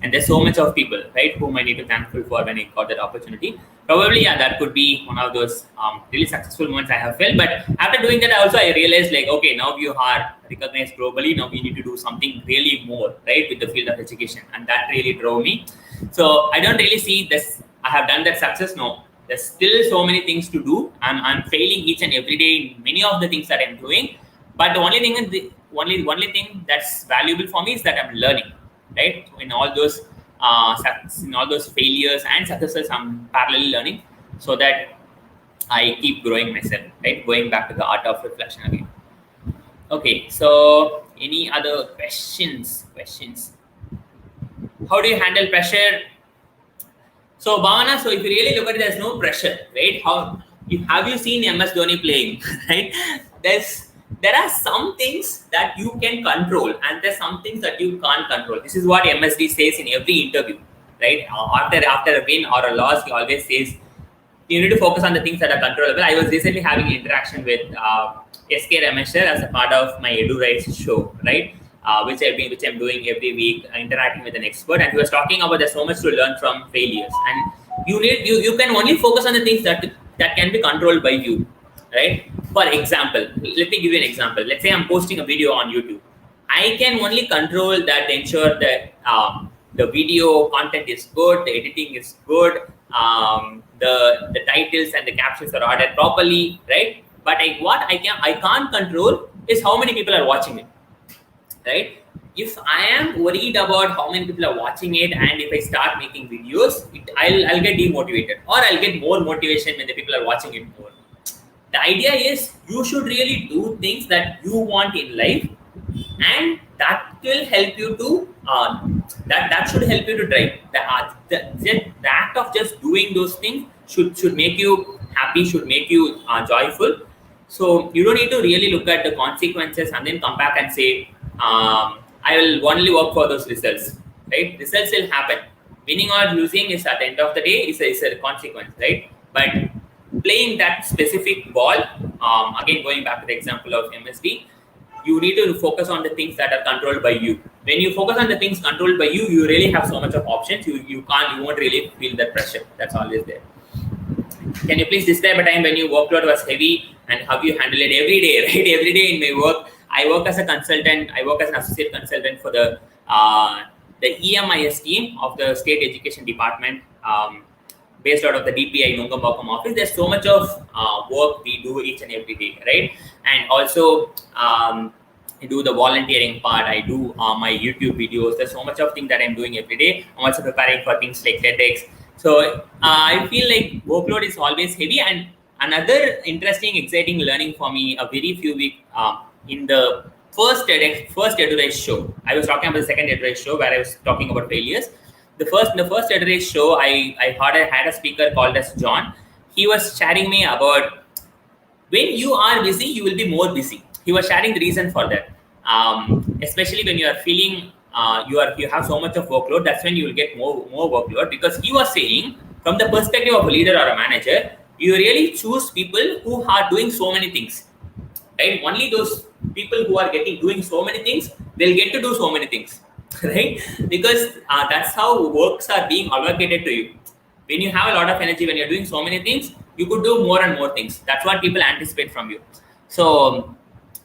And there's so much of people, right, whom I need to thankful for when I got that opportunity. Probably, yeah, that could be one of those really successful moments I have felt. But after doing that, also I realized, like, okay, now you are recognized globally. Now we need to do something really more, right, with the field of education, and that really drove me. So I don't really see this. I have done that success. No, there's still so many things to do. I'm failing each and every day in many of the things that I'm doing. But the only thing is only thing that's valuable for me is that I'm learning, right? In all those failures and successes, I'm parallelly learning so that I keep growing myself, right? Going back to the art of reflection again. Okay, so any other questions? How do you handle pressure? So Bhavana, so if you really look at it, there's no pressure, right? Have you seen MS Dhoni playing, right? There are some things that you can control, and there's some things that you can't control. This is what MSD says in every interview, right? After a win or a loss, he always says you need to focus on the things that are controllable. I was recently having an interaction with SK Rameshwar as a part of my EduRise show, right? Which I'm doing every week, interacting with an expert, and he was talking about there's so much to learn from failures, and you can only focus on the things that can be controlled by you, right? For example, let me give you an example. Let's say I'm posting a video on YouTube. I can only control that, ensure that the video content is good, the editing is good, the titles and the captions are ordered properly, right? But I can't control is how many people are watching it, right? If I am worried about how many people are watching it, and if I start making videos, I'll get demotivated, or I'll get more motivation when the people are watching it more. The idea is you should really do things that you want in life, and that will help you to that should help you to drive. The act of just doing those things should make you happy, should make you joyful. So you don't need to really look at the consequences and then come back and say, I will only work for those results, right? Results will happen. Winning or losing is at the end of the day is a consequence, right? But playing that specific ball, again going back to the example of MSD, you need to focus on the things that are controlled by you. When you focus on the things controlled by you, you really have so much of options. You won't really feel that pressure. That's always there. Can you please describe a time when your workload was heavy and how you handle it every day, right? Every day in my work, I work as a consultant. I work as an associate consultant for the EMIS team of the State Education Department, based out of the DPI Nungambakkam office. There's so much of work we do each and every day, right? And also, I do the volunteering part. I do my YouTube videos. There's so much of things that I'm doing every day. I'm also preparing for things like TEDx. So I feel like workload is always heavy. And another interesting, exciting learning for me, a very few weeks in the first EduRise show. I was talking about the second EduRise show where I was talking about failures. The first EduRise show, I had a speaker called as John. He was sharing me about when you are busy, you will be more busy. He was sharing the reason for that. Especially when you are feeling you have so much of workload, that's when you will get more workload. Because he was saying, from the perspective of a leader or a manager, you really choose people who are doing so many things, right? Only those people who are doing so many things, they'll get to do so many things, right? Because that's how works are being allocated to you. When you have a lot of energy, when you're doing so many things, you could do more and more things. That's what people anticipate from you. So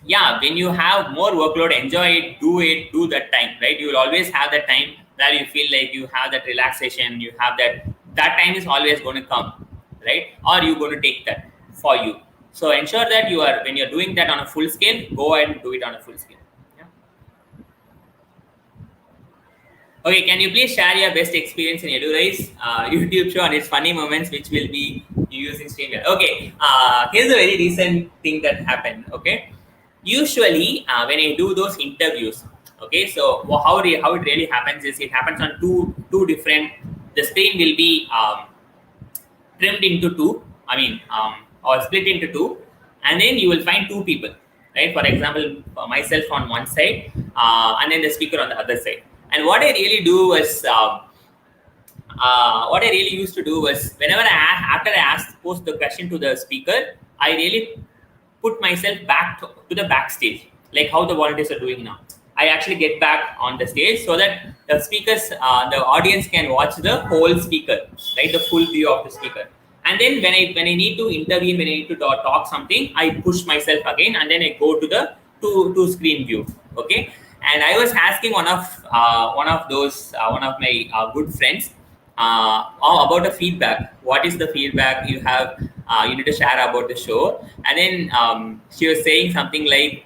yeah, when you have more workload, enjoy it, do that time, right? You will always have that time where you feel like you have that relaxation, you have that time is always going to come, right? Or you're going to take that for you. So ensure that when you're doing that on a full scale, go ahead and do it on a full scale. Yeah. Okay, can you please share your best experience in EduRise YouTube show and its funny moments, which will be using StreamYard? Okay, here's a very recent thing that happened. Okay, usually when I do those interviews, okay, so how it really happens is it happens on two different. The screen will be trimmed into two. Or split into two, and then you will find two people, right? For example, myself on one side, and then the speaker on the other side. And what I really do is what I really used to do was whenever after I post the question to the speaker, I really put myself back to the backstage, like how the volunteers are doing now. I actually get back on the stage so that the speakers, the audience can watch the whole speaker, right, the full view of the speaker. And then when I need to intervene, when I need to talk something, I push myself again, and then I go to the two screen view. Okay, and I was asking one of my good friends about the feedback. What is the feedback you have? You need to share about the show. And then she was saying something like,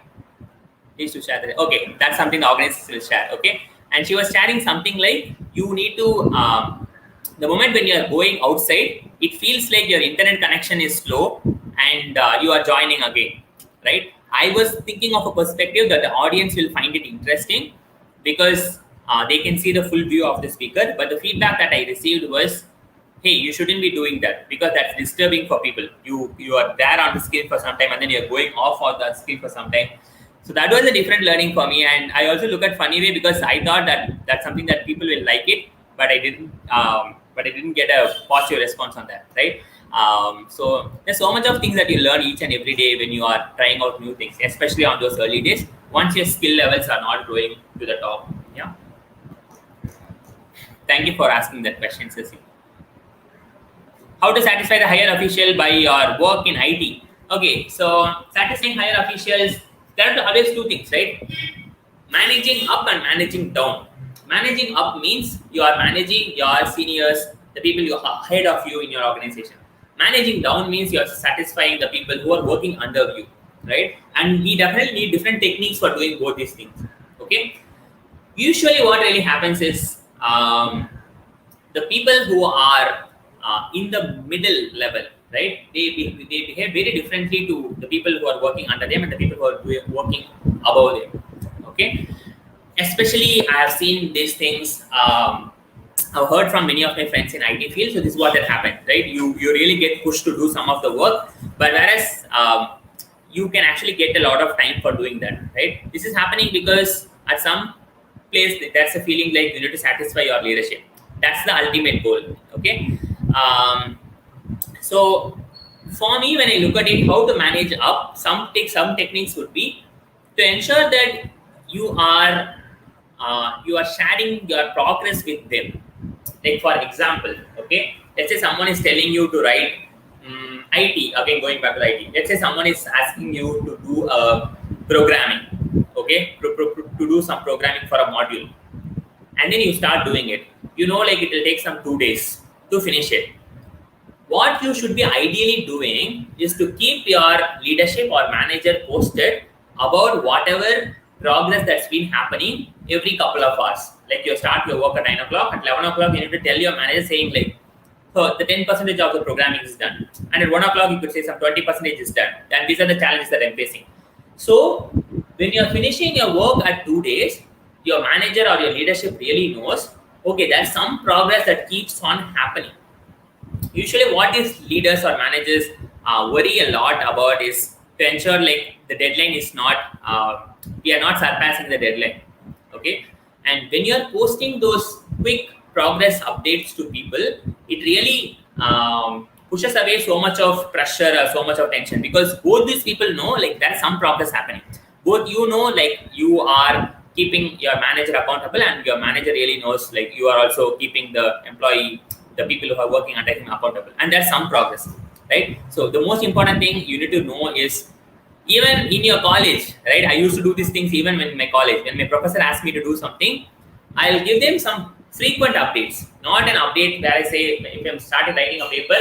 "Please to share that." Okay, that's something the organizers will share. Okay, and she was sharing something like, you need to the moment when you are going outside, it feels like your internet connection is slow, and you are joining again, right? I was thinking of a perspective that the audience will find it interesting because they can see the full view of the speaker. But the feedback that I received was, hey, you shouldn't be doing that because that's disturbing for people. You are there on the screen for some time, and then you're going off on the screen for some time. So that was a different learning for me. And I also look at funny way because I thought that that's something that people will like it, but I didn't. But I didn't get a positive response on that, right? So there's so much of things that you learn each and every day when you are trying out new things, especially on those early days, once your skill levels are not growing to the top. Yeah. Thank you for asking that question, Sasi. How to satisfy the higher official by your work in IT? Okay, so satisfying higher officials, there are always two things, right? Managing up and managing down. Managing up means you are managing your seniors, the people you are ahead of you in your organization. Managing down means you are satisfying the people who are working under you, right? And we definitely need different techniques for doing both these things. Okay. Usually, what really happens is the people who are in the middle level, right? They behave very differently to the people who are working under them and the people who are working above them. Okay. Especially, I have seen these things. I've heard from many of my friends in IT field. So this is what had happened, right? You really get pushed to do some of the work, but whereas you can actually get a lot of time for doing that, right? This is happening because at some place that's a feeling like you need to satisfy your leadership. That's the ultimate goal. Okay. So for me, when I look at it, how to manage up, some techniques would be to ensure that you are sharing your progress with them. Like for example, okay, let's say someone is telling you to write IT, again going back to IT. Let's say someone is asking you to do programming, okay, to do some programming for a module, and then you start doing it. You know, like it will take some 2 days to finish it. What you should be ideally doing is to keep your leadership or manager posted about whatever progress that's been happening every couple of hours. Like you start your work at 9 o'clock, at 11 o'clock, you need to tell your manager saying like, so the 10% of the programming is done. And at 1 o'clock, you could say some 20% is done. And these are the challenges that I'm facing. So when you're finishing your work at 2 days, your manager or your leadership really knows, okay, there's some progress that keeps on happening. Usually what these leaders or managers worry a lot about is to ensure like the deadline is not, we are not surpassing the deadline. Okay. And when you're posting those quick progress updates to people, it really pushes away so much of pressure or so much of tension, because both these people know like there's some progress happening. Both you know like you are keeping your manager accountable, and your manager really knows like you are also keeping the employee, the people who are working under him accountable, and there's some progress, right? So the most important thing you need to know is, even in your college, right? I used to do these things even in my college. When my professor asked me to do something, I'll give them some frequent updates, not an update where I say, if I'm started writing a paper,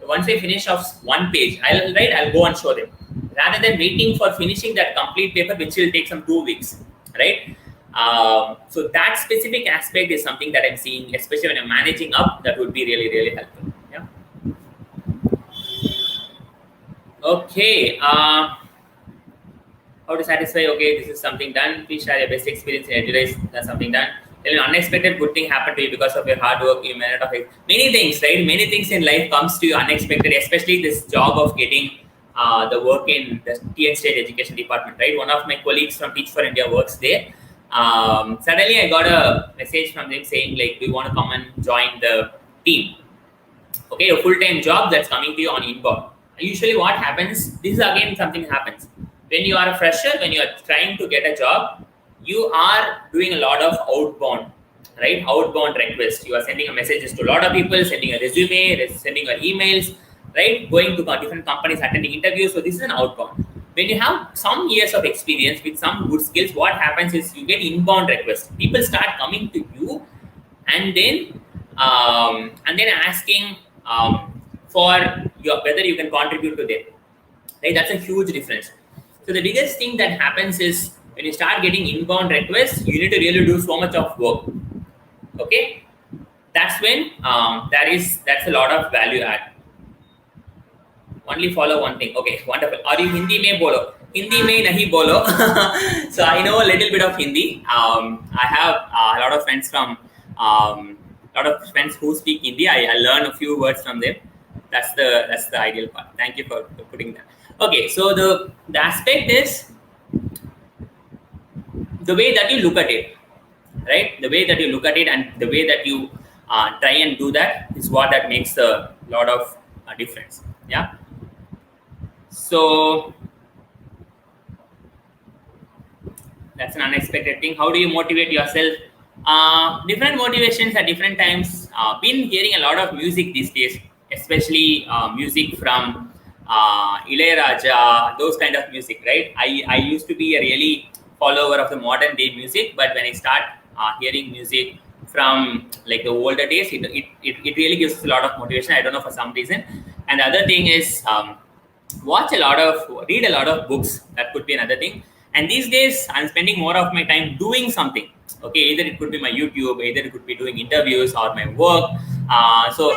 once I finish off one page, I'll go and show them, rather than waiting for finishing that complete paper, which will take some 2 weeks, right? So that specific aspect is something that I'm seeing, especially when I'm managing up, that would be really, really helpful. Yeah. Okay. How to satisfy? Okay, this is something done. Please share your best experience in EduRise. That's something done. Then an unexpected good thing happened to you because of your hard work. You may not have many things, right? Many things in life comes to you unexpected, especially this job of getting the work in the TN State Education Department, right? One of my colleagues from Teach for India works there. Suddenly I got a message from them saying like, we want to come and join the team. Okay, a full-time job that's coming to you on inbound. Usually what happens, this is again something happens. When you are a fresher, when you are trying to get a job, you are doing a lot of outbound, right? Outbound requests. You are sending messages to a lot of people, sending a resume, sending your emails, right? Going to different companies, attending interviews. So this is an outbound. When you have some years of experience with some good skills, what happens is you get inbound requests. People start coming to you and then asking for whether you can contribute to them. Right? That's a huge difference. So the biggest thing that happens is when you start getting inbound requests, you need to really do so much of work. Okay, that's when that's a lot of value add. Only follow one thing. Okay, wonderful. Are you Hindi mein bolo? Hindi mein nahi bolo. So I know a little bit of Hindi. I have a lot of friends who speak Hindi. I learn a few words from them. That's the ideal part. Thank you for putting that. Okay, so the aspect is the way that you look at it, right? The way that you look at it and the way that you try and do that is what that makes a lot of difference. Yeah. So that's an unexpected thing. How do you motivate yourself? Different motivations at different times. Been hearing a lot of music these days, especially music from Ilayaraja, those kind of music, right? I used to be a really follower of the modern day music, but when I start hearing music from like the older days, it really gives us a lot of motivation. I don't know, for some reason. And the other thing is read a lot of books. That could be another thing. And these days I'm spending more of my time doing something. Okay, either it could be my YouTube, either it could be doing interviews or my work. So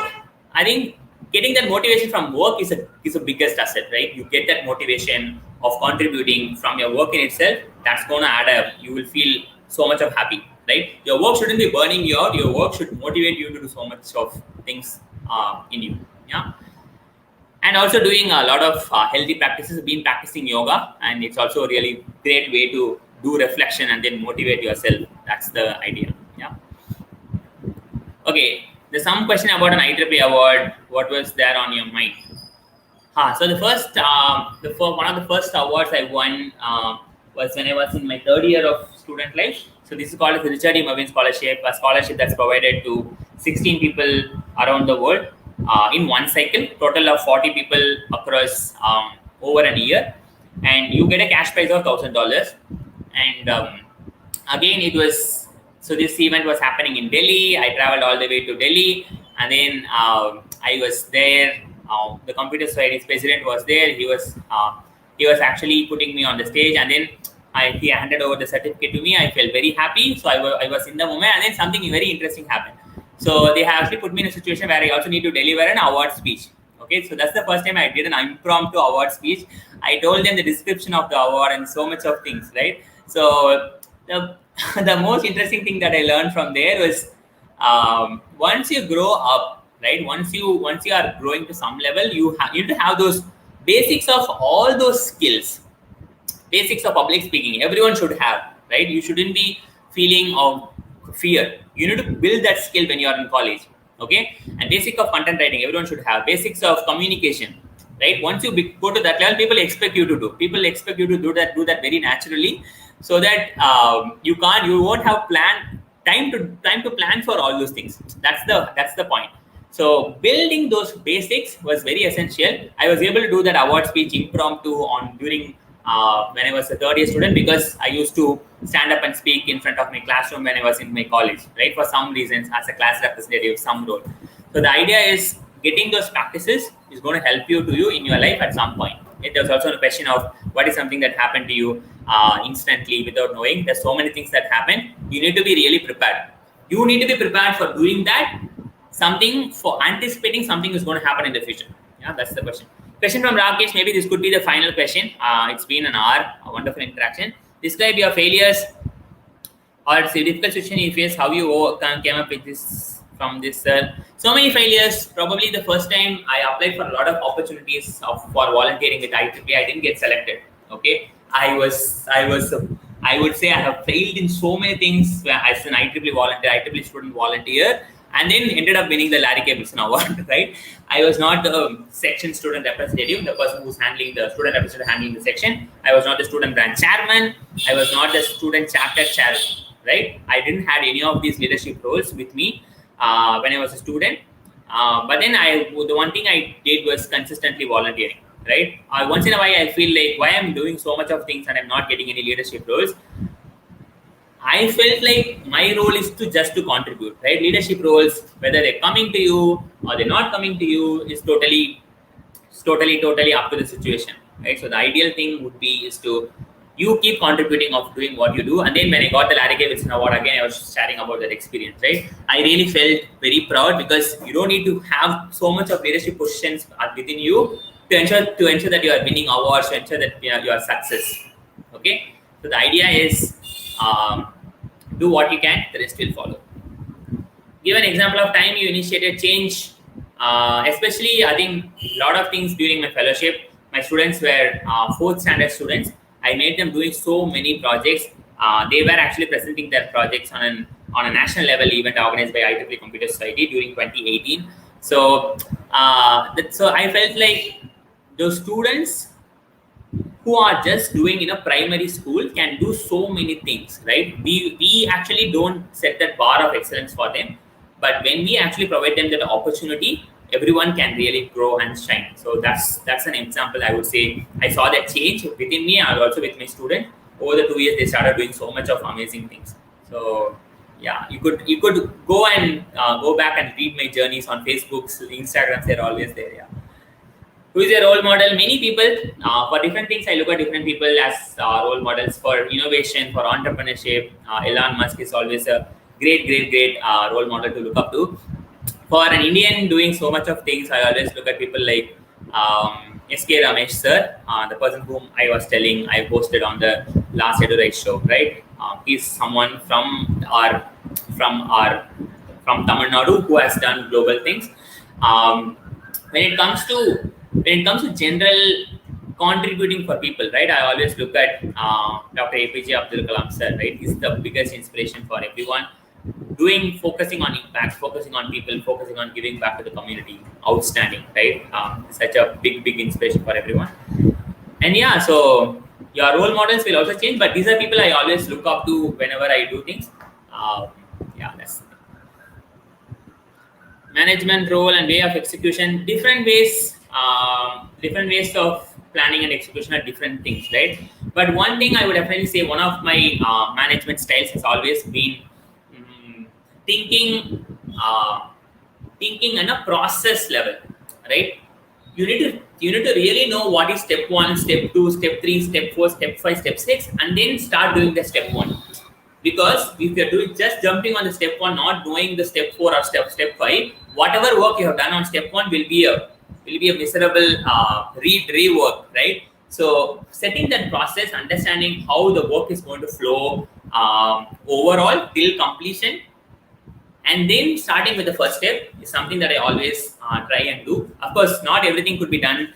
I think getting that motivation from work is the biggest asset, right? You get that motivation of contributing from your work in itself. That's going to add up. You will feel so much of happy, right? Your work shouldn't be burning you out. Your work should motivate you to do so much of things in you. Yeah. And also doing a lot of healthy practices. Been practicing yoga, and it's also a really great way to do reflection and then motivate yourself. That's the idea. Yeah. Okay. There's some question about an IEEE award. What was there on your mind? So the first, one of the first awards I won was when I was in my third year of student life. So this is called the Richard E. Marvin Scholarship, a scholarship that's provided to 16 people around the world in one cycle, total of 40 people across over a year, and you get a cash prize of $1,000. And again, it was. So this event was happening in Delhi. I traveled all the way to Delhi, and then I was there. The computer society's president was there. He was actually putting me on the stage, and then he handed over the certificate to me. I felt very happy. So I was in the moment, and then something very interesting happened. So they have actually put me in a situation where I also need to deliver an award speech. Okay, so that's the first time I did an impromptu award speech. I told them the description of the award and so much of things, right? So the most interesting thing that I learned from there was once you grow up, right? Once you are growing to some level, you need to have those basics of all those skills. Basics of public speaking, everyone should have, right? You shouldn't be feeling of fear. You need to build that skill when you are in college, okay? And basic of content writing, everyone should have. Basics of communication, right? Once you go to that level, people expect you to do. People expect you to do that very naturally, so that you won't have time to plan for all those things. That's the point. So building those basics was very essential. I was able to do that award speech impromptu during when I was a third year student, because I used to stand up and speak in front of my classroom when I was in my college, right? For some reasons, as a class representative, some role. So the idea is getting those practices is going to help you in your life at some point. There's also a question of what is something that happened to you instantly without knowing. There's so many things that happen. You need to be really prepared. You need to be prepared for doing that. Something for anticipating something is going to happen in the future. Yeah, that's the question. Question from Rakesh. Maybe this could be the final question. It's been an hour. A wonderful interaction. Describe your failures or difficult situation you face. How you came up with this from this. So many failures. Probably the first time I applied for a lot of opportunities for volunteering with IEEE, I didn't get selected. Okay, I would say I have failed in so many things as an IEEE volunteer, IEEE student volunteer. and then ended up winning the Larry K. Wilson Award, right? I was not the section student representative, the person who's handling the student representative handling the section. I was not the student branch chairman. I was not the student chapter chair, right? I didn't have any of these leadership roles with me when I was a student. But then the one thing I did was consistently volunteering, right? Once in a while, I feel like, why I'm doing so much of things and I'm not getting any leadership roles. I felt like my role is just to contribute, right? Leadership roles, whether they're coming to you or they're not coming to you, is totally up to the situation, right? So the ideal thing would be is to you keep contributing of doing what you do. And then when I got the Larry K. Wilson Award again, I was sharing about that experience, right? I really felt very proud because you don't need to have so much of leadership positions within you to ensure that you are winning awards, to ensure that you are success. Okay, so the idea is do what you can, the rest will follow. Give an example of time you initiated change. Especially, I think a lot of things during my fellowship. My students were 4th standard students. I made them doing so many projects. They were actually presenting their projects on a national level event organized by IEEE Computer Society during 2018. So, so I felt like those students who are just doing in a primary school can do so many things, right? We actually don't set that bar of excellence for them, but when we actually provide them that opportunity, everyone can really grow and shine. So that's an example. I would say I saw that change within me and also with my student. Over the 2 years, they started doing so much of amazing things. So yeah, you could go and go back and read my journeys on Facebook, Instagram. They're always there. Yeah. Who is a role model? Many people. For different things, I look at different people as role models. For innovation, for entrepreneurship, Elon Musk is always a great role model to look up to. For an Indian doing so much of things, I always look at people like S.K. Ramesh sir, the person whom I was telling I posted on the last EduRise show, right? He's someone from Tamil Nadu who has done global things. When it comes to general contributing for people, right? I always look at Dr. APJ Abdul Kalam sir, right? He's the biggest inspiration for everyone. Focusing on impact, focusing on people, focusing on giving back to the community. Outstanding, right? Such a big inspiration for everyone. And yeah, so your role models will also change, but these are people I always look up to whenever I do things. Yeah, that's management role and way of execution. Different ways of planning and execution are different things, right? But one thing I would definitely say, one of my management styles has always been thinking in a process level, right? You need to really know what is step 1, step 2, step 3, step 4, step 5, step 6, and then start doing the step 1. Because if you're doing just jumping on the step 1, not knowing the step 4 or step 5, whatever work you have done on step 1 will be a miserable rework, right? So setting that process, understanding how the work is going to flow overall till completion, and then starting with the first step is something that I always try and do. Of course, not everything could be done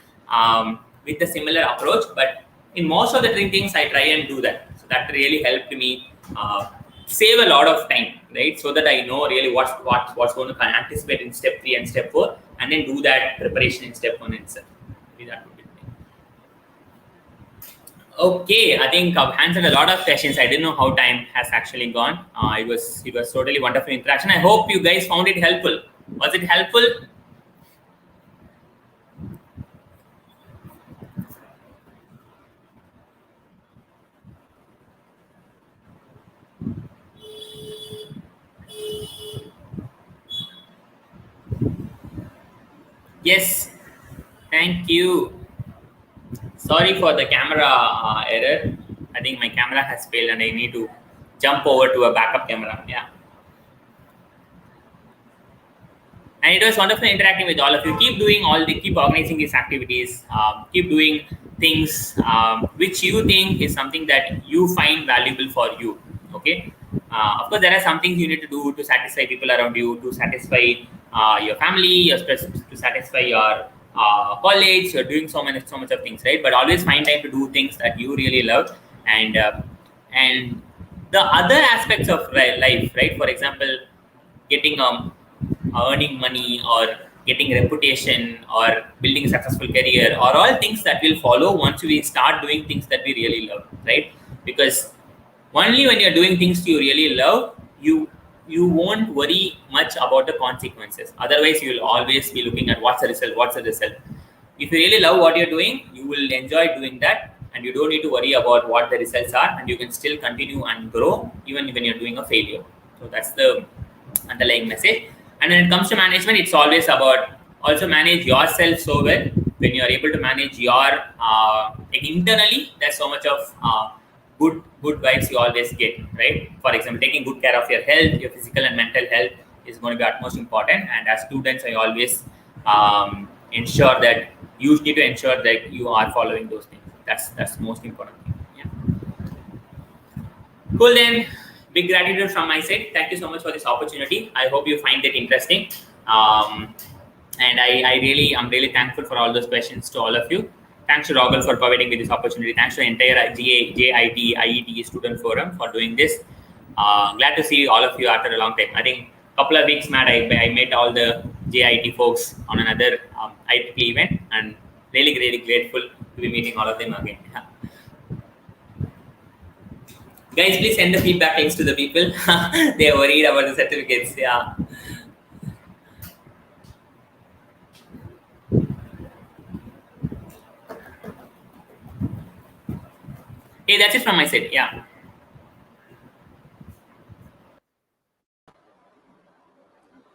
with a similar approach, but in most of the things I try and do that. So that really helped me save a lot of time, right? So that I know really what's going to anticipate in step 3 and step 4, and then do that preparation in step 1 itself. Maybe that would be. Okay, I think I've answered a lot of questions. I didn't know how time has actually gone. It was totally wonderful interaction. I hope you guys found it helpful. Was it helpful? Yes, thank you. Sorry for the camera error. I think my camera has failed and I need to jump over to a backup camera. Yeah. And it was wonderful interacting with all of you. Keep organizing these activities. Keep doing things which you think is something that you find valuable for you. Okay. Of course, there are some things you need to do to satisfy people around you, to satisfy your family, to satisfy your college. You're doing so much of things, right? But always find time to do things that you really love, and the other aspects of life, right? For example, getting earning money or getting reputation or building a successful career are all things that will follow once we start doing things that we really love, right? Because only when you're doing things you really love, you won't worry much about the consequences. Otherwise, you'll always be looking at what's the result, what's the result. If you really love what you're doing, you will enjoy doing that, and you don't need to worry about what the results are, and you can still continue and grow even when you're doing a failure. So that's the underlying message. And when it comes to management, it's always about also manage yourself so well. When you're able to manage your internally, there's so much of good vibes you always get, right? For example, taking good care of your health, your physical and mental health is going to be utmost important. And as students, I always ensure that you need to ensure that you are following those things. That's the most important thing. Yeah. Cool then. Big gratitude from my side. Thank you so much for this opportunity. I hope you find it interesting. And I'm really thankful for all those questions to all of you. Thanks to Rogel for providing me this opportunity. Thanks to the entire JIT IETE student forum for doing this. Glad to see all of you after a long time. I think a couple of weeks, Matt, I met all the JIT folks on another IEEE event, and really, really grateful to be meeting all of them again. Guys, please send the feedback links to the people. They are worried about the certificates. Yeah. Hey, that's it from my side. Yeah.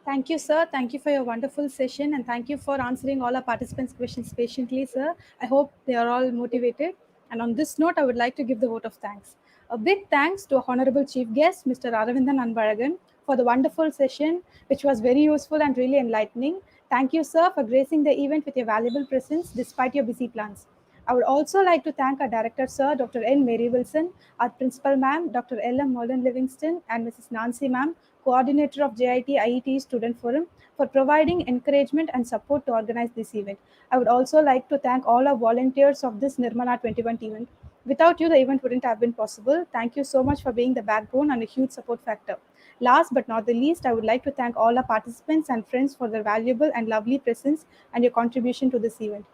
Thank you, sir. Thank you for your wonderful session, and thank you for answering all our participants' questions patiently, sir. I hope they are all motivated. And on this note, I would like to give the vote of thanks. A big thanks to our Honorable Chief Guest, Mr. Aravindhan Anbazhagan, for the wonderful session, which was very useful and really enlightening. Thank you, sir, for gracing the event with your valuable presence despite your busy plans. I would also like to thank our director, sir, Dr. N. Mary Wilson, our principal, ma'am, Dr. L. M. Merlin Livingston, and Mrs. Nancy, ma'am, coordinator of JIT IETE Student Forum, for providing encouragement and support to organize this event. I would also like to thank all our volunteers of this NIRMANA'21 event. Without you, the event wouldn't have been possible. Thank you so much for being the backbone and a huge support factor. Last but not the least, I would like to thank all our participants and friends for their valuable and lovely presence and your contribution to this event.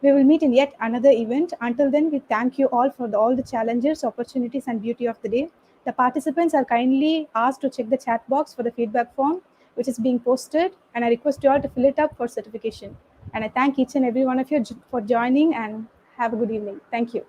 We will meet in yet another event. Until then, we thank you all for all the challenges, opportunities, and beauty of the day. The participants are kindly asked to check the chat box for the feedback form, which is being posted, and I request you all to fill it up for certification. And I thank each and every one of you for joining, and have a good evening. Thank you.